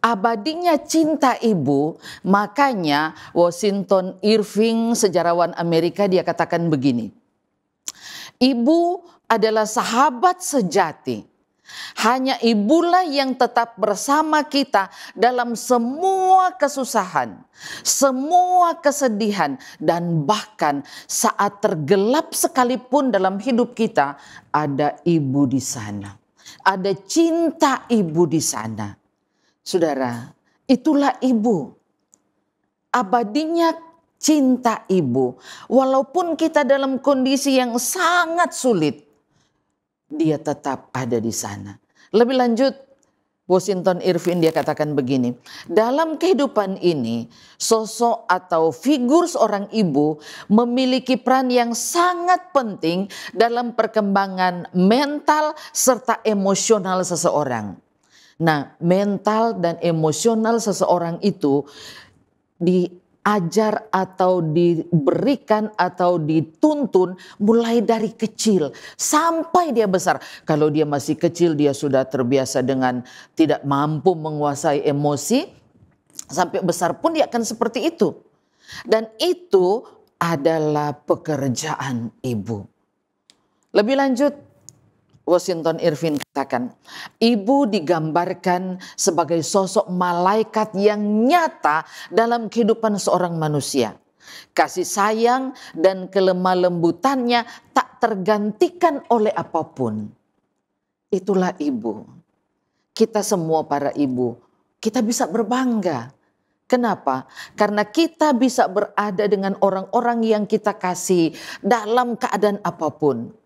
abadinya cinta ibu, makanya Washington Irving, sejarawan Amerika, dia katakan begini. Ibu adalah sahabat sejati. Hanya ibulah yang tetap bersama kita dalam semua kesusahan, semua kesedihan, dan bahkan saat tergelap sekalipun dalam hidup kita, ada ibu di sana. Ada cinta ibu di sana. Saudara, itulah ibu. Abadinya cinta ibu. Walaupun kita dalam kondisi yang sangat sulit, dia tetap ada di sana. Lebih lanjut, Washington Irving dia katakan begini, dalam kehidupan ini sosok atau figur seorang ibu memiliki peran yang sangat penting dalam perkembangan mental serta emosional seseorang. Nah, mental dan emosional seseorang itu diajar atau diberikan atau dituntun mulai dari kecil sampai dia besar. Kalau dia masih kecil dia sudah terbiasa dengan tidak mampu menguasai emosi, sampai besar pun dia akan seperti itu. Dan itu adalah pekerjaan ibu. Lebih lanjut, Washington Irving katakan, ibu digambarkan sebagai sosok malaikat yang nyata dalam kehidupan seorang manusia. Kasih sayang dan kelemah lembutannya tak tergantikan oleh apapun. Itulah ibu. Kita semua para ibu, kita bisa berbangga. Kenapa? Karena kita bisa berada dengan orang-orang yang kita kasih dalam keadaan apapun.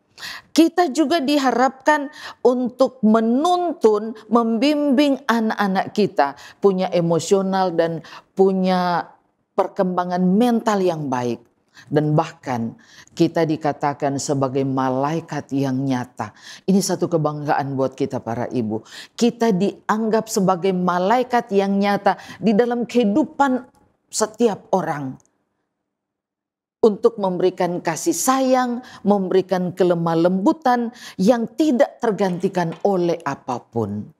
Kita juga diharapkan untuk menuntun, membimbing anak-anak kita punya emosional dan punya perkembangan mental yang baik. Dan bahkan kita dikatakan sebagai malaikat yang nyata. Ini satu kebanggaan buat kita para ibu. Kita dianggap sebagai malaikat yang nyata di dalam kehidupan setiap orang. Untuk memberikan kasih sayang, memberikan kelemah lembutan yang tidak tergantikan oleh apapun.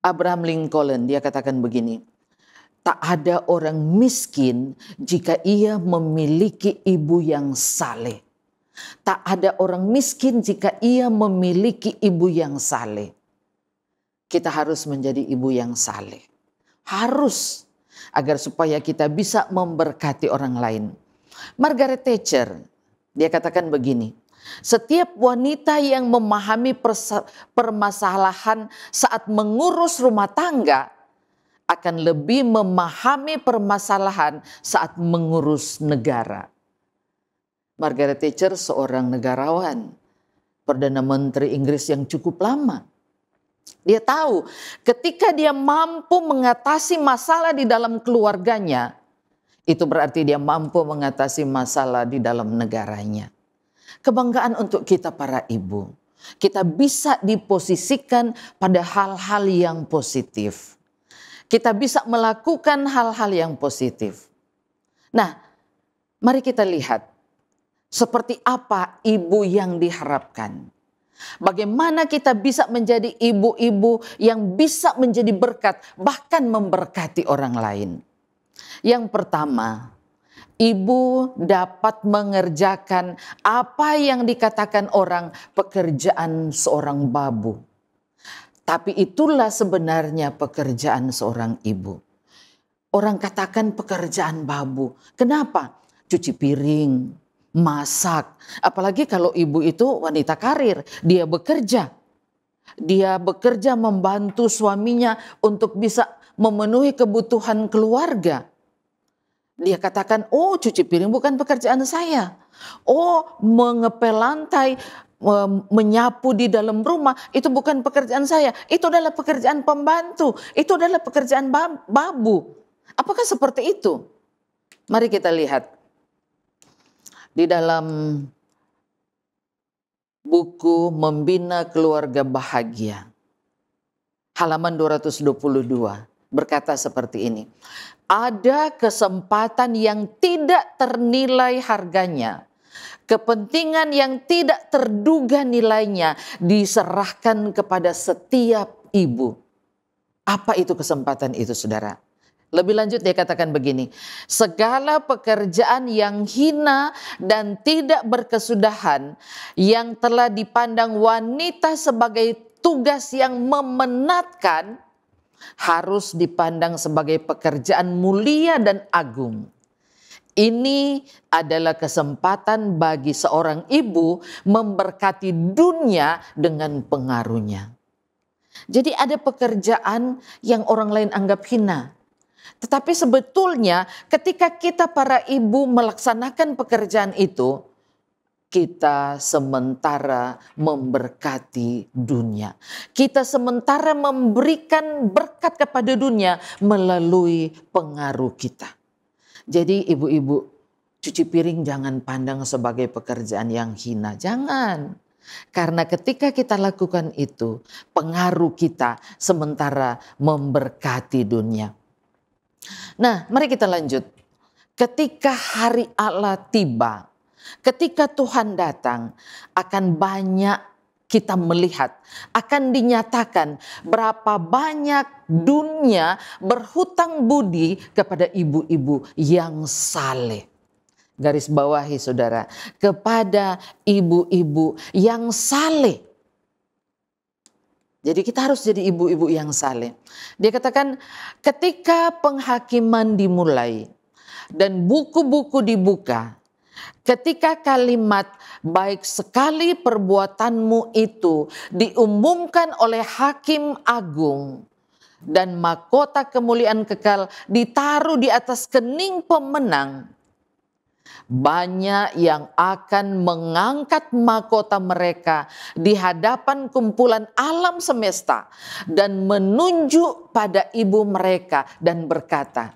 Abraham Lincoln dia katakan begini, tak ada orang miskin jika ia memiliki ibu yang saleh. Tak ada orang miskin jika ia memiliki ibu yang saleh. Kita harus menjadi ibu yang saleh. Harus, agar supaya kita bisa memberkati orang lain. Margaret Thatcher, dia katakan begini, setiap wanita yang memahami permasalahan saat mengurus rumah tangga akan lebih memahami permasalahan saat mengurus negara. Margaret Thatcher seorang negarawan, Perdana Menteri Inggris yang cukup lama. Dia tahu ketika dia mampu mengatasi masalah di dalam keluarganya, itu berarti dia mampu mengatasi masalah di dalam negaranya. Kebanggaan untuk kita para ibu. Kita bisa diposisikan pada hal-hal yang positif. Kita bisa melakukan hal-hal yang positif. Nah, mari kita lihat seperti apa ibu yang diharapkan. Bagaimana kita bisa menjadi ibu-ibu yang bisa menjadi berkat, bahkan memberkati orang lain. Yang pertama, ibu dapat mengerjakan apa yang dikatakan orang pekerjaan seorang babu. Tapi itulah sebenarnya pekerjaan seorang ibu. Orang katakan pekerjaan babu. Kenapa? Cuci piring, masak. Apalagi kalau ibu itu wanita karir, dia bekerja. Dia bekerja membantu suaminya untuk bisa memenuhi kebutuhan keluarga. Dia katakan, oh cuci piring bukan pekerjaan saya. Oh mengepel lantai, menyapu di dalam rumah, itu bukan pekerjaan saya. Itu adalah pekerjaan pembantu. Itu adalah pekerjaan babu. Apakah seperti itu? Mari kita lihat. Di dalam buku Membina Keluarga Bahagia, halaman 222, berkata seperti ini. Ada kesempatan yang tidak ternilai harganya, kepentingan yang tidak terduga nilainya diserahkan kepada setiap ibu. Apa itu kesempatan itu, saudara? Lebih lanjut dia katakan begini, segala pekerjaan yang hina dan tidak berkesudahan yang telah dipandang wanita sebagai tugas yang memenatkan harus dipandang sebagai pekerjaan mulia dan agung. Ini adalah kesempatan bagi seorang ibu memberkati dunia dengan pengaruhnya. Jadi ada pekerjaan yang orang lain anggap hina. Tetapi sebetulnya ketika kita para ibu melaksanakan pekerjaan itu, kita sementara memberkati dunia. Kita sementara memberikan berkat kepada dunia melalui pengaruh kita. Jadi ibu-ibu, cuci piring jangan pandang sebagai pekerjaan yang hina. Jangan. Karena ketika kita lakukan itu, pengaruh kita sementara memberkati dunia. Nah, mari kita lanjut. Ketika hari Allah tiba, ketika Tuhan datang, akan banyak kita melihat, akan dinyatakan berapa banyak dunia berhutang budi kepada ibu-ibu yang saleh. Garis bawahi saudara, kepada ibu-ibu yang saleh. Jadi kita harus jadi ibu-ibu yang saleh. Dia katakan ketika penghakiman dimulai dan buku-buku dibuka, ketika kalimat baik sekali perbuatanmu itu diumumkan oleh hakim agung dan mahkota kemuliaan kekal ditaruh di atas kening pemenang, banyak yang akan mengangkat mahkota mereka di hadapan kumpulan alam semesta dan menunjuk pada ibu mereka dan berkata,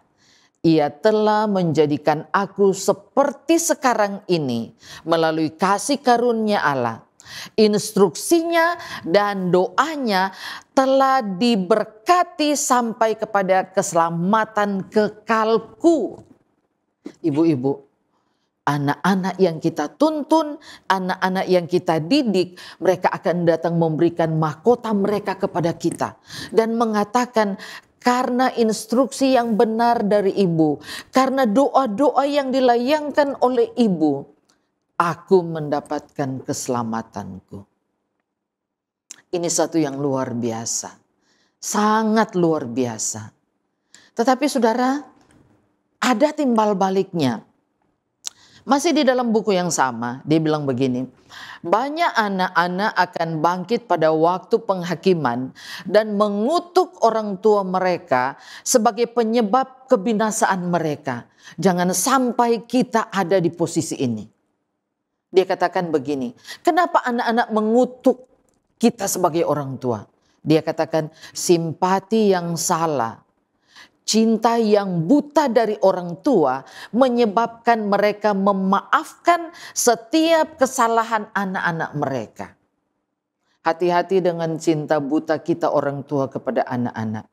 Ia telah menjadikan aku seperti sekarang ini melalui kasih karunia Allah. Instruksinya dan doanya telah diberkati sampai kepada keselamatan kekalku. Ibu-ibu, anak-anak yang kita tuntun, anak-anak yang kita didik, mereka akan datang memberikan mahkota mereka kepada kita dan mengatakan, karena instruksi yang benar dari ibu, karena doa-doa yang dilayangkan oleh ibu, aku mendapatkan keselamatanku. Ini satu yang luar biasa, sangat luar biasa. Tetapi saudara, ada timbal baliknya. Masih di dalam buku yang sama, dia bilang begini, banyak anak-anak akan bangkit pada waktu penghakiman dan mengutuk orang tua mereka sebagai penyebab kebinasaan mereka. Jangan sampai kita ada di posisi ini. Dia katakan begini, kenapa anak-anak mengutuk kita sebagai orang tua? Dia katakan simpati yang salah. Cinta yang buta dari orang tua menyebabkan mereka memaafkan setiap kesalahan anak-anak mereka. Hati-hati dengan cinta buta kita orang tua kepada anak-anak.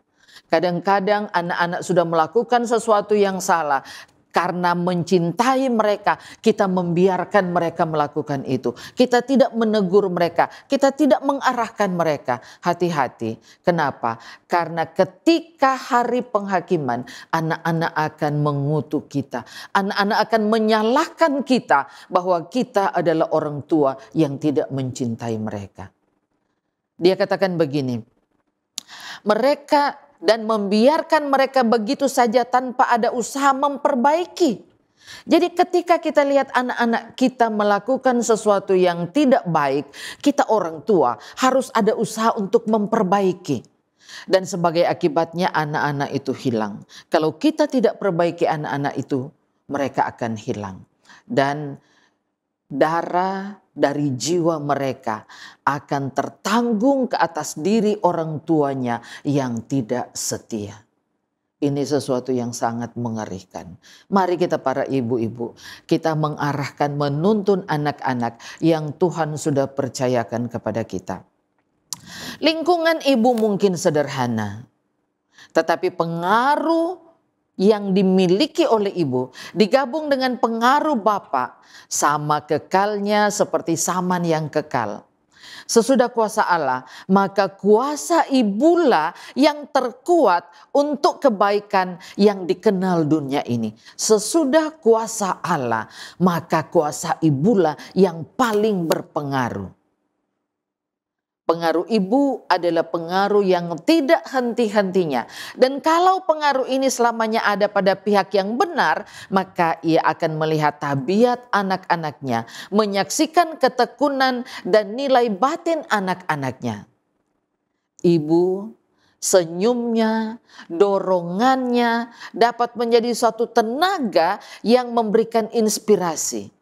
Kadang-kadang anak-anak sudah melakukan sesuatu yang salah. Karena mencintai mereka, kita membiarkan mereka melakukan itu. Kita tidak menegur mereka, kita tidak mengarahkan mereka. Hati-hati. Kenapa? Karena ketika hari penghakiman, anak-anak akan mengutuk kita. Anak-anak akan menyalahkan kita bahwa kita adalah orang tua yang tidak mencintai mereka. Dia katakan begini, mereka dan membiarkan mereka begitu saja tanpa ada usaha memperbaiki. Jadi ketika kita lihat anak-anak kita melakukan sesuatu yang tidak baik, kita orang tua harus ada usaha untuk memperbaiki. Dan sebagai akibatnya anak-anak itu hilang. Kalau kita tidak perbaiki anak-anak itu, mereka akan hilang. Dan darah dari jiwa mereka akan tertanggung ke atas diri orang tuanya yang tidak setia. Ini sesuatu yang sangat mengerikan. Mari kita para ibu-ibu, kita mengarahkan, menuntun anak-anak yang Tuhan sudah percayakan kepada kita. Lingkungan ibu mungkin sederhana, tetapi pengaruh yang dimiliki oleh ibu digabung dengan pengaruh bapak sama kekalnya seperti saman yang kekal. Sesudah kuasa Allah, maka kuasa ibulah yang terkuat untuk kebaikan yang dikenal dunia ini. Sesudah kuasa Allah, maka kuasa ibulah yang paling berpengaruh. Pengaruh ibu adalah pengaruh yang tidak henti-hentinya. Dan kalau pengaruh ini selamanya ada pada pihak yang benar, maka ia akan melihat tabiat anak-anaknya, menyaksikan ketekunan dan nilai batin anak-anaknya. Ibu, senyumnya, dorongannya dapat menjadi suatu tenaga yang memberikan inspirasi.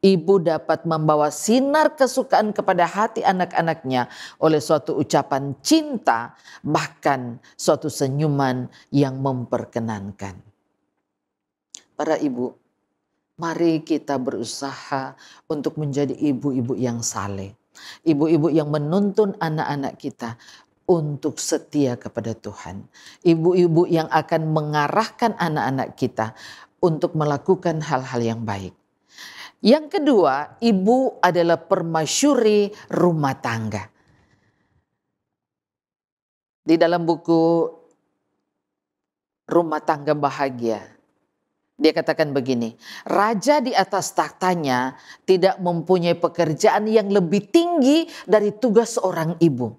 Ibu dapat membawa sinar kesukaan kepada hati anak-anaknya oleh suatu ucapan cinta, bahkan suatu senyuman yang memperkenankan. Para ibu, mari kita berusaha untuk menjadi ibu-ibu yang saleh. Ibu-ibu yang menuntun anak-anak kita untuk setia kepada Tuhan. Ibu-ibu yang akan mengarahkan anak-anak kita untuk melakukan hal-hal yang baik. Yang kedua, ibu adalah permasyuri rumah tangga. Di dalam buku Rumah Tangga Bahagia, dia katakan begini, raja di atas tahtanya tidak mempunyai pekerjaan yang lebih tinggi dari tugas seorang ibu.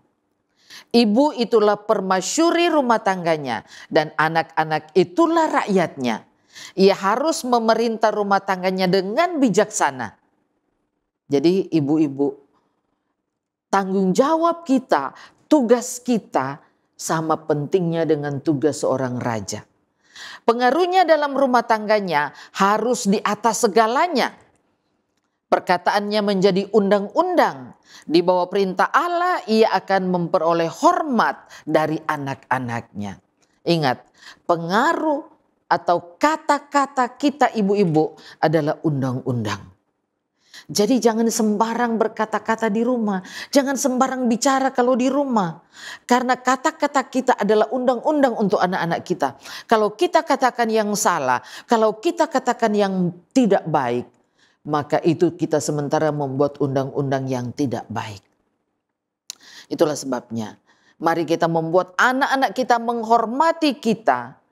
Ibu itulah permasyuri rumah tangganya dan anak-anak itulah rakyatnya. Ia harus memerintah rumah tangganya dengan bijaksana. Jadi ibu-ibu, tanggung jawab kita, tugas kita sama pentingnya dengan tugas seorang raja. Pengaruhnya dalam rumah tangganya harus di atas segalanya. Perkataannya menjadi undang-undang. Di bawah perintah Allah ia akan memperoleh hormat dari anak-anaknya. Ingat, pengaruh atau kata-kata kita ibu-ibu adalah undang-undang. Jadi jangan sembarang berkata-kata di rumah. Jangan sembarang bicara kalau di rumah. Karena kata-kata kita adalah undang-undang untuk anak-anak kita. Kalau kita katakan yang salah, kalau kita katakan yang tidak baik, maka itu kita sementara membuat undang-undang yang tidak baik. Itulah sebabnya, mari kita membuat anak-anak kita menghormati kita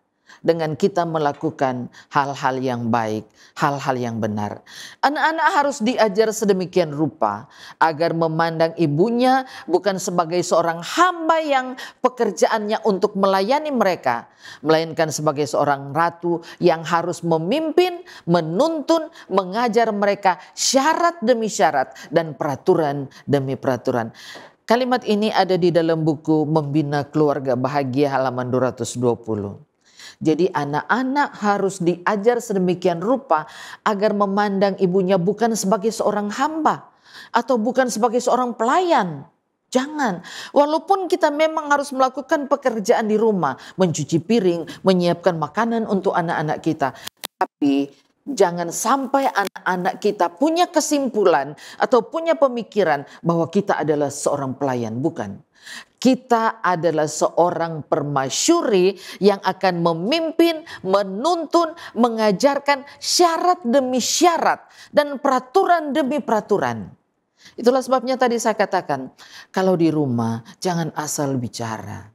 dengan kita melakukan hal-hal yang baik, hal-hal yang benar. Anak-anak harus diajar sedemikian rupa agar memandang ibunya bukan sebagai seorang hamba yang pekerjaannya untuk melayani mereka, melainkan sebagai seorang ratu yang harus memimpin, menuntun, mengajar mereka syarat demi syarat dan peraturan demi peraturan. Kalimat ini ada di dalam buku Membina Keluarga Bahagia halaman 220. Jadi anak-anak harus diajar sedemikian rupa agar memandang ibunya bukan sebagai seorang hamba atau bukan sebagai seorang pelayan. Jangan. Walaupun kita memang harus melakukan pekerjaan di rumah, mencuci piring, menyiapkan makanan untuk anak-anak kita. Tapi jangan sampai anak-anak kita punya kesimpulan atau punya pemikiran bahwa kita adalah seorang pelayan. Bukan. Kita adalah seorang permasyuri yang akan memimpin, menuntun, mengajarkan syarat demi syarat dan peraturan demi peraturan. Itulah sebabnya tadi saya katakan, kalau di rumah jangan asal bicara.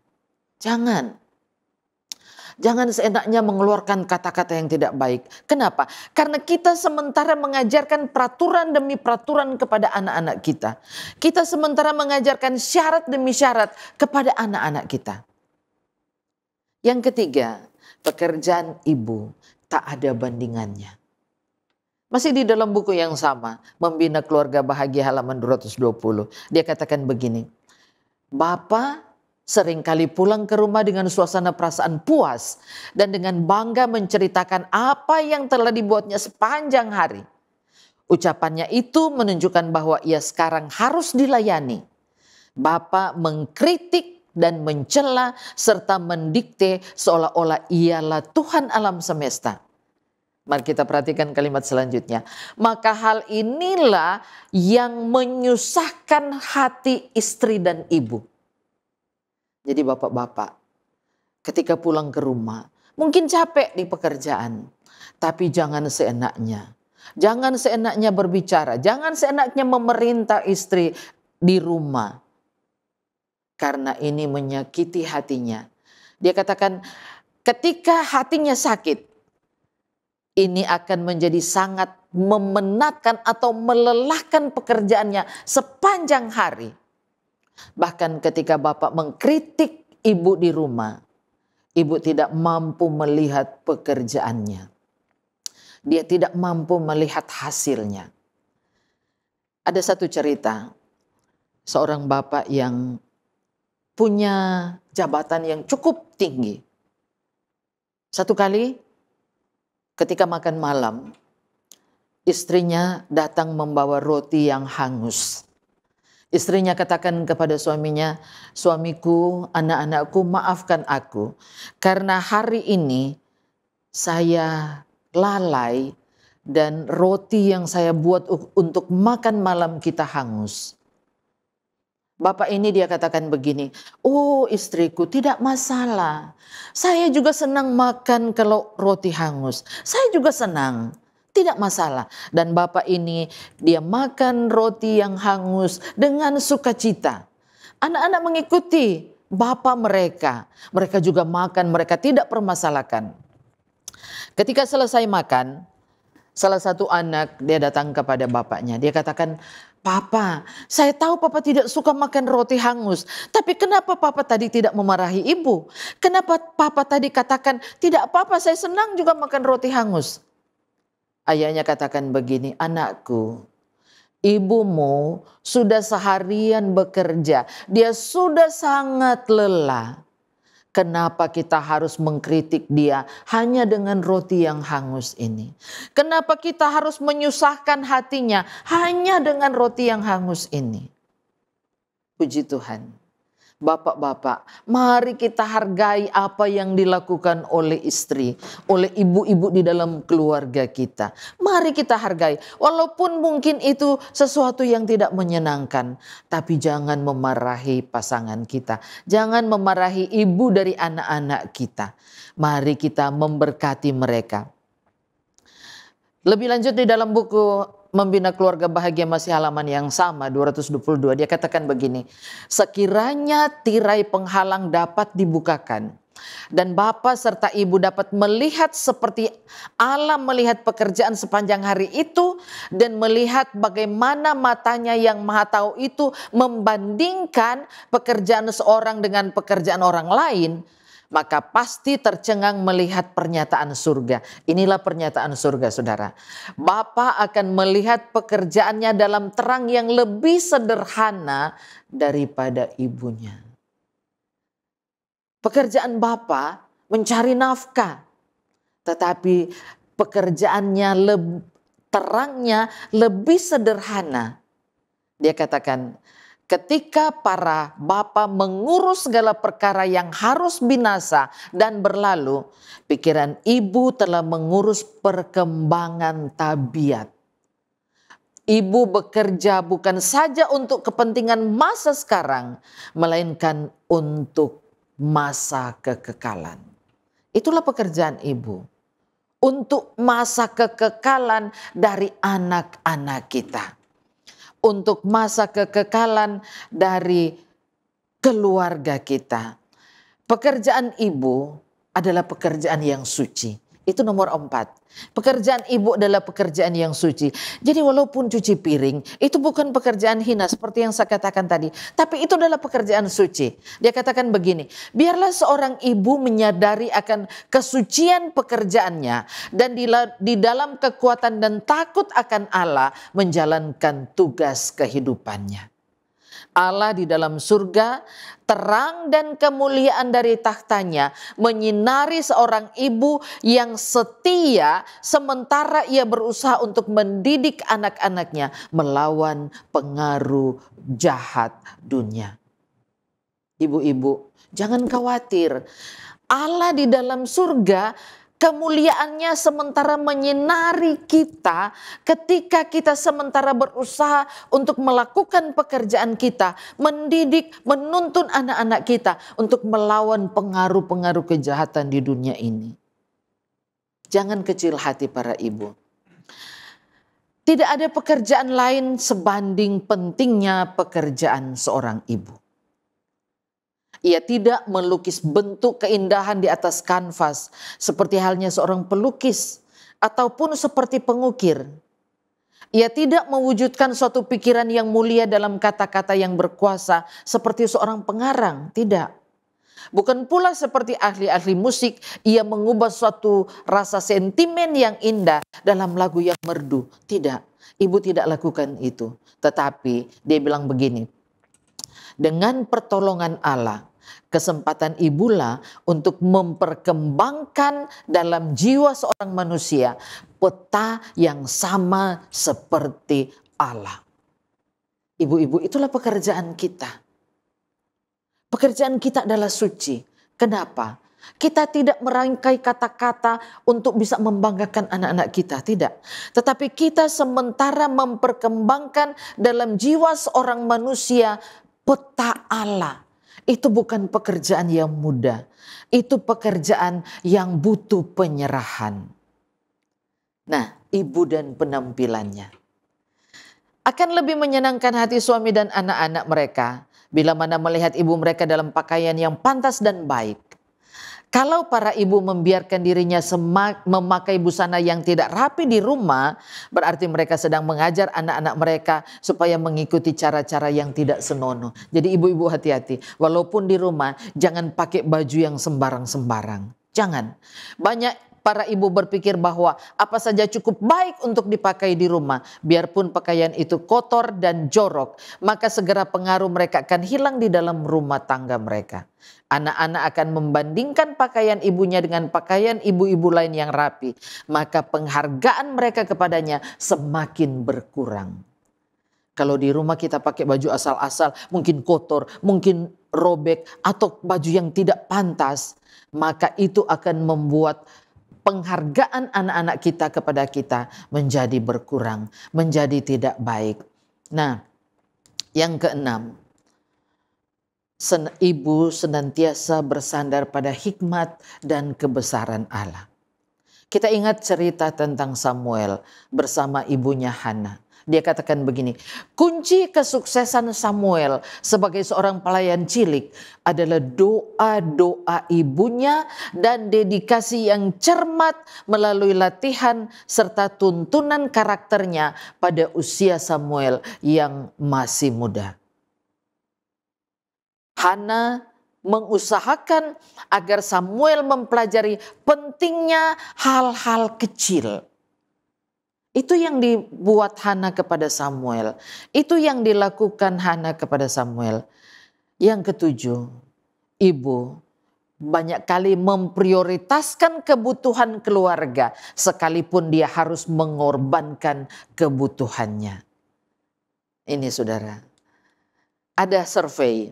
Jangan seenaknya mengeluarkan kata-kata yang tidak baik. Kenapa? Karena kita sementara mengajarkan peraturan demi peraturan kepada anak-anak kita. Kita sementara mengajarkan syarat demi syarat kepada anak-anak kita. Yang ketiga, pekerjaan ibu tak ada bandingannya. Masih di dalam buku yang sama, Membina Keluarga Bahagia halaman 220. Dia katakan begini, Bapak seringkali pulang ke rumah dengan suasana perasaan puas dan dengan bangga menceritakan apa yang telah dibuatnya sepanjang hari. Ucapannya itu menunjukkan bahwa ia sekarang harus dilayani. Bapak mengkritik dan mencela serta mendikte seolah-olah ialah Tuhan alam semesta. Mari kita perhatikan kalimat selanjutnya. Maka hal inilah yang menyusahkan hati istri dan ibu. Jadi bapak-bapak, ketika pulang ke rumah, mungkin capek di pekerjaan. Tapi jangan seenaknya. Jangan seenaknya berbicara. Jangan seenaknya memerintah istri di rumah. Karena ini menyakiti hatinya. Dia katakan, ketika hatinya sakit, ini akan menjadi sangat memenatkan atau melelahkan pekerjaannya sepanjang hari. Bahkan ketika bapak mengkritik ibu di rumah, ibu tidak mampu melihat pekerjaannya. Dia tidak mampu melihat hasilnya. Ada satu cerita, seorang bapak yang punya jabatan yang cukup tinggi. Satu kali ketika makan malam, istrinya datang membawa roti yang hangus. Istrinya katakan kepada suaminya, "Suamiku, anak-anakku, maafkan aku. Karena hari ini saya lalai dan roti yang saya buat untuk makan malam kita hangus." Bapak ini dia katakan begini, "Oh istriku, tidak masalah. Saya juga senang makan kalau roti hangus. Saya juga senang. Tidak masalah." Dan bapak ini dia makan roti yang hangus dengan sukacita. Anak-anak mengikuti bapak mereka. Mereka juga makan, mereka tidak permasalahkan. Ketika selesai makan, salah satu anak dia datang kepada bapaknya. Dia katakan, "Papa, saya tahu Papa tidak suka makan roti hangus. Tapi kenapa Papa tadi tidak memarahi ibu? Kenapa Papa tadi katakan, tidak apa-apa, saya senang juga makan roti hangus?" Ayahnya katakan begini, "Anakku, ibumu sudah seharian bekerja. Dia sudah sangat lelah. Kenapa kita harus mengkritik dia hanya dengan roti yang hangus ini? Kenapa kita harus menyusahkan hatinya hanya dengan roti yang hangus ini?" Puji Tuhan. Bapak-bapak, mari kita hargai apa yang dilakukan oleh istri, oleh ibu-ibu di dalam keluarga kita. Mari kita hargai, walaupun mungkin itu sesuatu yang tidak menyenangkan. Tapi jangan memarahi pasangan kita. Jangan memarahi ibu dari anak-anak kita. Mari kita memberkati mereka. Lebih lanjut di dalam buku Membina Keluarga Bahagia, masih halaman yang sama 222, dia katakan begini, "Sekiranya tirai penghalang dapat dibukakan dan Bapa serta Ibu dapat melihat seperti Allah melihat pekerjaan sepanjang hari itu dan melihat bagaimana matanya yang maha tahu itu membandingkan pekerjaan seorang dengan pekerjaan orang lain, maka pasti tercengang melihat pernyataan surga." Inilah pernyataan surga, saudara. Bapa akan melihat pekerjaannya dalam terang yang lebih sederhana daripada ibunya. Pekerjaan Bapa mencari nafkah, tetapi pekerjaannya terangnya lebih sederhana. Dia katakan, ketika para bapa mengurus segala perkara yang harus binasa dan berlalu, pikiran ibu telah mengurus perkembangan tabiat. Ibu bekerja bukan saja untuk kepentingan masa sekarang, melainkan untuk masa kekekalan. Itulah pekerjaan ibu. Untuk masa kekekalan dari anak-anak kita. Untuk masa kekekalan dari keluarga kita. Pekerjaan ibu adalah pekerjaan yang suci. Itu nomor 4. Pekerjaan ibu adalah pekerjaan yang suci. Jadi walaupun cuci piring, itu bukan pekerjaan hina seperti yang saya katakan tadi. Tapi itu adalah pekerjaan suci. Dia katakan begini, biarlah seorang ibu menyadari akan kesucian pekerjaannya. Dan di dalam kekuatan dan takut akan Allah menjalankan tugas kehidupannya. Allah di dalam surga, terang dan kemuliaan dari tahtanya menyinari seorang ibu yang setia sementara ia berusaha untuk mendidik anak-anaknya melawan pengaruh jahat dunia. Ibu-ibu, jangan khawatir. Allah di dalam surga kemuliaannya sementara menyinari kita ketika kita sementara berusaha untuk melakukan pekerjaan kita, mendidik, menuntun anak-anak kita untuk melawan pengaruh-pengaruh kejahatan di dunia ini. Jangan kecil hati para ibu. Tidak ada pekerjaan lain sebanding pentingnya pekerjaan seorang ibu. Ia tidak melukis bentuk keindahan di atas kanvas seperti halnya seorang pelukis ataupun seperti pengukir. Ia tidak mewujudkan suatu pikiran yang mulia dalam kata-kata yang berkuasa seperti seorang pengarang, tidak. Bukan pula seperti ahli-ahli musik, ia mengubah suatu rasa sentimen yang indah dalam lagu yang merdu. Tidak, ibu tidak lakukan itu. Tetapi dia bilang begini, dengan pertolongan Allah, Kesempatan ibulah untuk memperkembangkan dalam jiwa seorang manusia peta yang sama seperti Allah. Ibu-ibu, itulah pekerjaan kita. Pekerjaan kita adalah suci. Kenapa? Kita tidak merangkai kata-kata untuk bisa membanggakan anak-anak kita, tidak. Tetapi kita sementara memperkembangkan dalam jiwa seorang manusia peta Allah. Itu bukan pekerjaan yang mudah. Itu pekerjaan yang butuh penyerahan. Nah, ibu dan penampilannya. Akan lebih menyenangkan hati suami dan anak-anak mereka bila mana melihat ibu mereka dalam pakaian yang pantas dan baik. Kalau para ibu membiarkan dirinya memakai busana yang tidak rapi di rumah, berarti mereka sedang mengajar anak-anak mereka supaya mengikuti cara-cara yang tidak senonoh. Jadi ibu-ibu hati-hati, walaupun di rumah jangan pakai baju yang sembarang-sembarang. Jangan. Banyak para ibu berpikir bahwa apa saja cukup baik untuk dipakai di rumah. Biarpun pakaian itu kotor dan jorok, maka segera pengaruh mereka akan hilang di dalam rumah tangga mereka. Anak-anak akan membandingkan pakaian ibunya dengan pakaian ibu-ibu lain yang rapi. Maka penghargaan mereka kepadanya semakin berkurang. Kalau di rumah kita pakai baju asal-asal, mungkin kotor, mungkin robek, atau baju yang tidak pantas, maka itu akan membuat penghargaan anak-anak kita kepada kita menjadi berkurang, menjadi tidak baik. Nah, yang keenam, ibu senantiasa bersandar pada hikmat dan kebesaran Allah. Kita ingat cerita tentang Samuel bersama ibunya Hana. Dia katakan begini, kunci kesuksesan Samuel sebagai seorang pelayan cilik adalah doa-doa ibunya dan dedikasi yang cermat melalui latihan serta tuntunan karakternya pada usia Samuel yang masih muda. Hana mengusahakan agar Samuel mempelajari pentingnya hal-hal kecil. Itu yang dibuat Hana kepada Samuel. Itu yang dilakukan Hana kepada Samuel. Yang ketujuh, ibu banyak kali memprioritaskan kebutuhan keluarga sekalipun dia harus mengorbankan kebutuhannya. Ini saudara, ada survei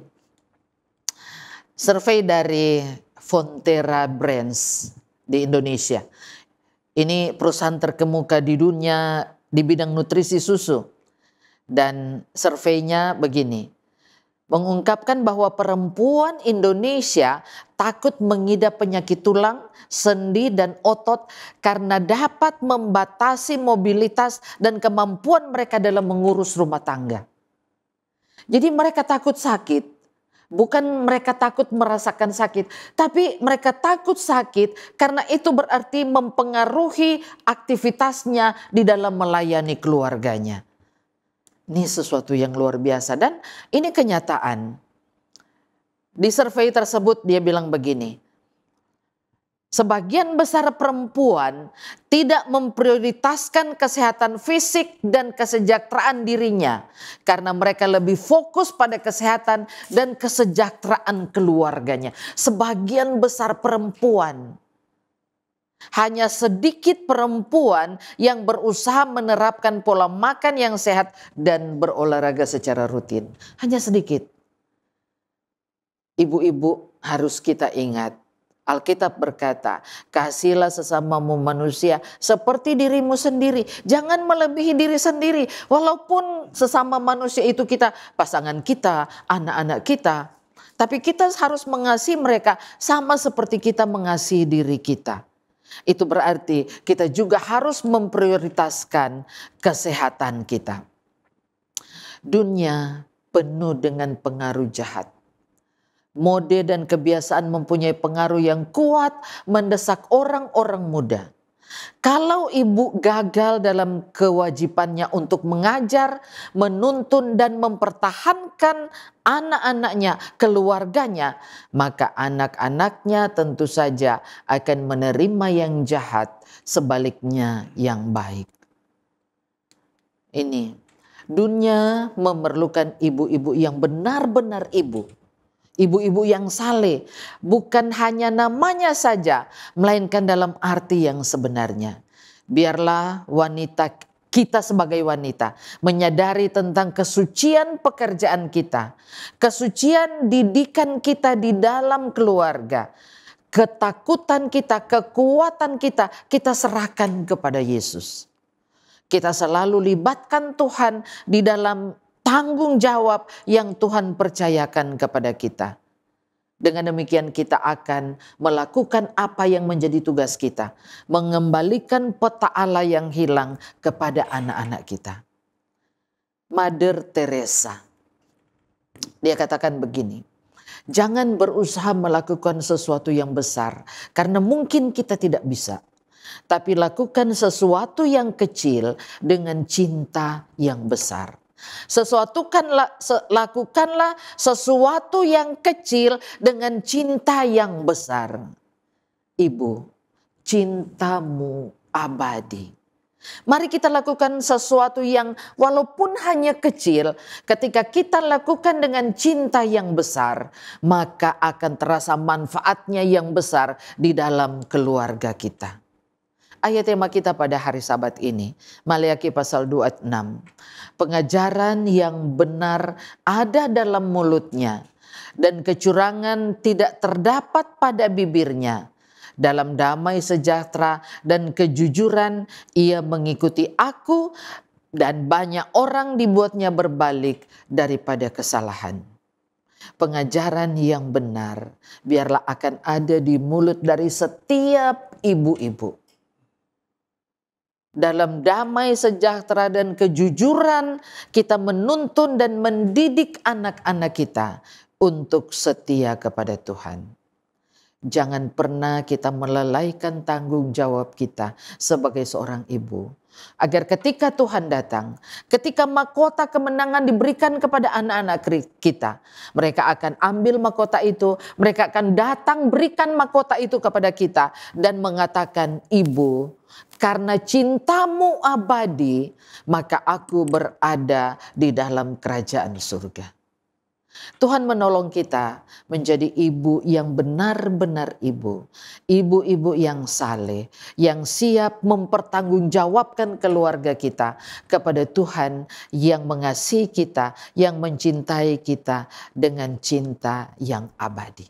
dari Fonterra Brands di Indonesia. Ini perusahaan terkemuka di dunia di bidang nutrisi susu. Dan surveinya begini, mengungkapkan bahwa perempuan Indonesia takut mengidap penyakit tulang, sendi, dan otot karena dapat membatasi mobilitas dan kemampuan mereka dalam mengurus rumah tangga. Jadi mereka takut sakit. Bukan mereka takut merasakan sakit, tapi mereka takut sakit karena itu berarti mempengaruhi aktivitasnya di dalam melayani keluarganya. Ini sesuatu yang luar biasa dan ini kenyataan. Di survei tersebut dia bilang begini, sebagian besar perempuan tidak memprioritaskan kesehatan fisik dan kesejahteraan dirinya karena mereka lebih fokus pada kesehatan dan kesejahteraan keluarganya. Sebagian besar perempuan, hanya sedikit perempuan yang berusaha menerapkan pola makan yang sehat dan berolahraga secara rutin. Hanya sedikit. Ibu-ibu harus kita ingat. Alkitab berkata, kasihilah sesamamu manusia seperti dirimu sendiri. Jangan melebihi diri sendiri. Walaupun sesama manusia itu kita, pasangan kita, anak-anak kita. Tapi kita harus mengasihi mereka sama seperti kita mengasihi diri kita. Itu berarti kita juga harus memprioritaskan kesehatan kita. Dunia penuh dengan pengaruh jahat. Mode dan kebiasaan mempunyai pengaruh yang kuat mendesak orang-orang muda. Kalau ibu gagal dalam kewajibannya untuk mengajar, menuntun dan mempertahankan anak-anaknya, keluarganya, maka anak-anaknya tentu saja akan menerima yang jahat, sebaliknya yang baik. Ini, dunia memerlukan ibu-ibu yang benar-benar ibu. Ibu-ibu yang saleh bukan hanya namanya saja, melainkan dalam arti yang sebenarnya. Biarlah kita sebagai wanita menyadari tentang kesucian pekerjaan kita, kesucian didikan kita di dalam keluarga, ketakutan kita, kekuatan kita, kita serahkan kepada Yesus. Kita selalu libatkan Tuhan di dalam tanggung jawab yang Tuhan percayakan kepada kita. Dengan demikian kita akan melakukan apa yang menjadi tugas kita. Mengembalikan peta Allah yang hilang kepada anak-anak kita. Mother Teresa, dia katakan begini, jangan berusaha melakukan sesuatu yang besar karena mungkin kita tidak bisa. Tapi lakukan sesuatu yang kecil dengan cinta yang besar. Lakukanlah sesuatu yang kecil dengan cinta yang besar. Ibu, cintamu abadi. Mari kita lakukan sesuatu yang walaupun hanya kecil, ketika kita lakukan dengan cinta yang besar, maka akan terasa manfaatnya yang besar di dalam keluarga kita. Ayat tema kita pada hari Sabat ini, Maleakhi pasal 2 ayat 6. Pengajaran yang benar ada dalam mulutnya, dan kecurangan tidak terdapat pada bibirnya. Dalam damai sejahtera dan kejujuran ia mengikuti aku, dan banyak orang dibuatnya berbalik daripada kesalahan. Pengajaran yang benar biarlah akan ada di mulut dari setiap ibu-ibu. Dalam damai sejahtera dan kejujuran kita menuntun dan mendidik anak-anak kita untuk setia kepada Tuhan. Jangan pernah kita melalaikan tanggung jawab kita sebagai seorang ibu. Agar ketika Tuhan datang, ketika mahkota kemenangan diberikan kepada anak-anak kita, mereka akan ambil mahkota itu, mereka akan datang berikan mahkota itu kepada kita dan mengatakan, Ibu, karena cintamu abadi, maka aku berada di dalam kerajaan surga. Tuhan menolong kita menjadi ibu yang benar-benar ibu. Ibu-ibu yang saleh, yang siap mempertanggungjawabkan keluarga kita kepada Tuhan yang mengasihi kita, yang mencintai kita dengan cinta yang abadi.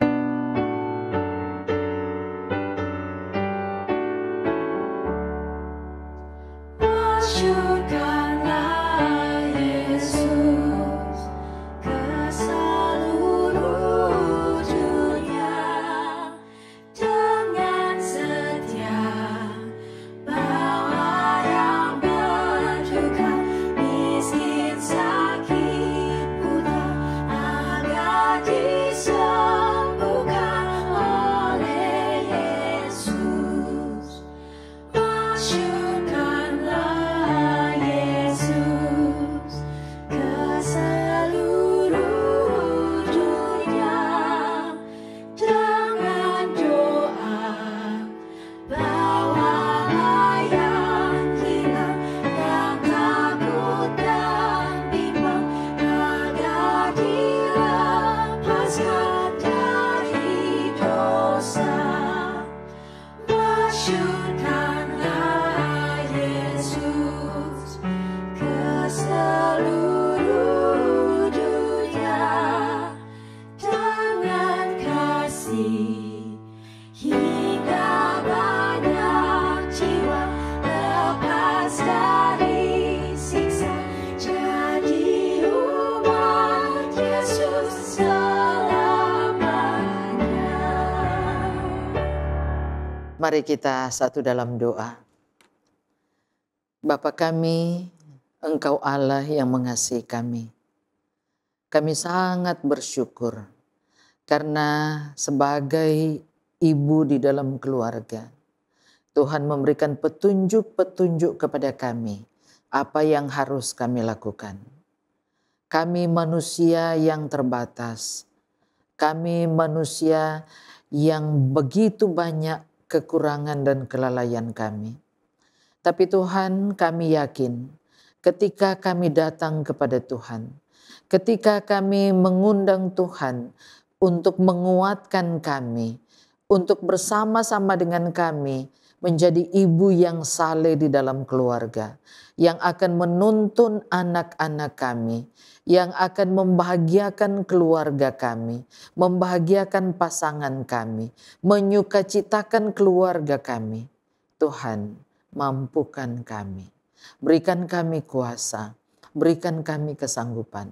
Mari kita satu dalam doa. Bapa kami, Engkau Allah yang mengasihi kami. Kami sangat bersyukur karena sebagai ibu di dalam keluarga, Tuhan memberikan petunjuk-petunjuk kepada kami apa yang harus kami lakukan. Kami manusia yang terbatas. Kami manusia yang begitu banyak kekurangan dan kelalaian kami. Tapi Tuhan, kami yakin ketika kami datang kepada Tuhan, ketika kami mengundang Tuhan untuk menguatkan kami, untuk bersama-sama dengan kami menjadi ibu yang saleh di dalam keluarga, yang akan menuntun anak-anak kami, yang akan membahagiakan keluarga kami, membahagiakan pasangan kami, menyukacitakan keluarga kami. Tuhan, mampukan kami, berikan kami kuasa, berikan kami kesanggupan.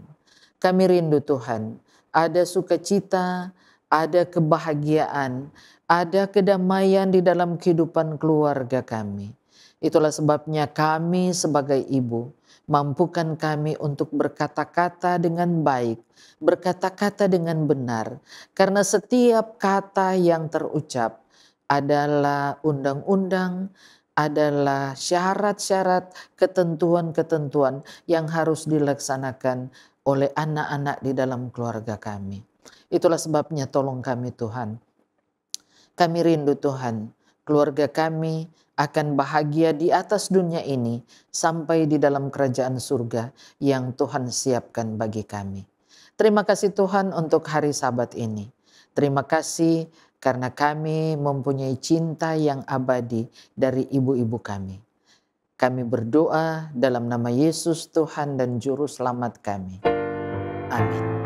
Kami rindu Tuhan, ada sukacita, ada kebahagiaan, ada kedamaian di dalam kehidupan keluarga kami. Itulah sebabnya kami sebagai ibu, mampukan kami untuk berkata-kata dengan baik, berkata-kata dengan benar. Karena setiap kata yang terucap adalah undang-undang, adalah syarat-syarat, ketentuan-ketentuan yang harus dilaksanakan oleh anak-anak di dalam keluarga kami. Itulah sebabnya tolong kami Tuhan. Kami rindu Tuhan, keluarga kami akan bahagia di atas dunia ini sampai di dalam kerajaan surga yang Tuhan siapkan bagi kami. Terima kasih Tuhan untuk hari Sabat ini. Terima kasih karena kami mempunyai cinta yang abadi dari ibu-ibu kami. Kami berdoa dalam nama Yesus Tuhan dan Juru Selamat kami. Amin.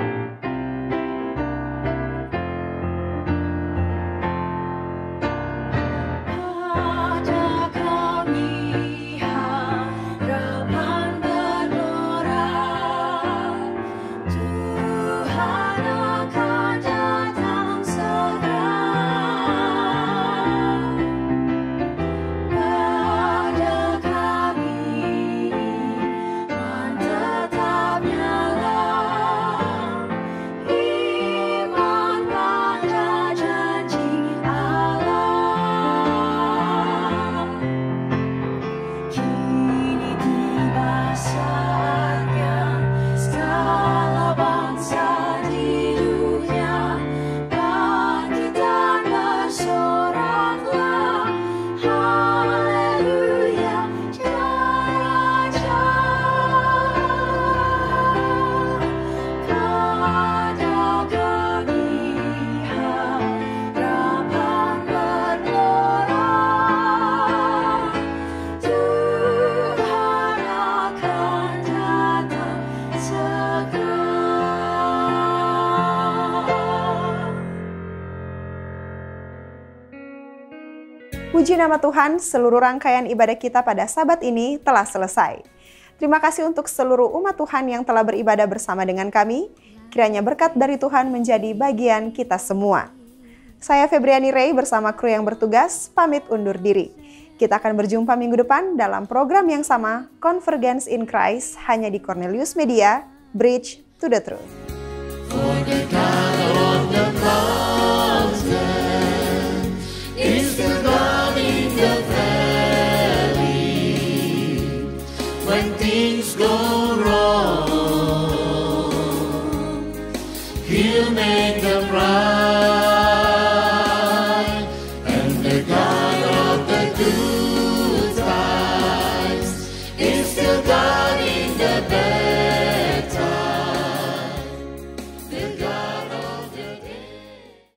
Puji nama Tuhan, seluruh rangkaian ibadah kita pada Sabat ini telah selesai. Terima kasih untuk seluruh umat Tuhan yang telah beribadah bersama dengan kami. Kiranya berkat dari Tuhan menjadi bagian kita semua. Saya Febriani Ray bersama kru yang bertugas, pamit undur diri. Kita akan berjumpa minggu depan dalam program yang sama, Convergence in Christ, hanya di Cornelius Media, Bridge to the Truth. For the God of the mountain is the God in the valley. When things go wrong, He'll make them right.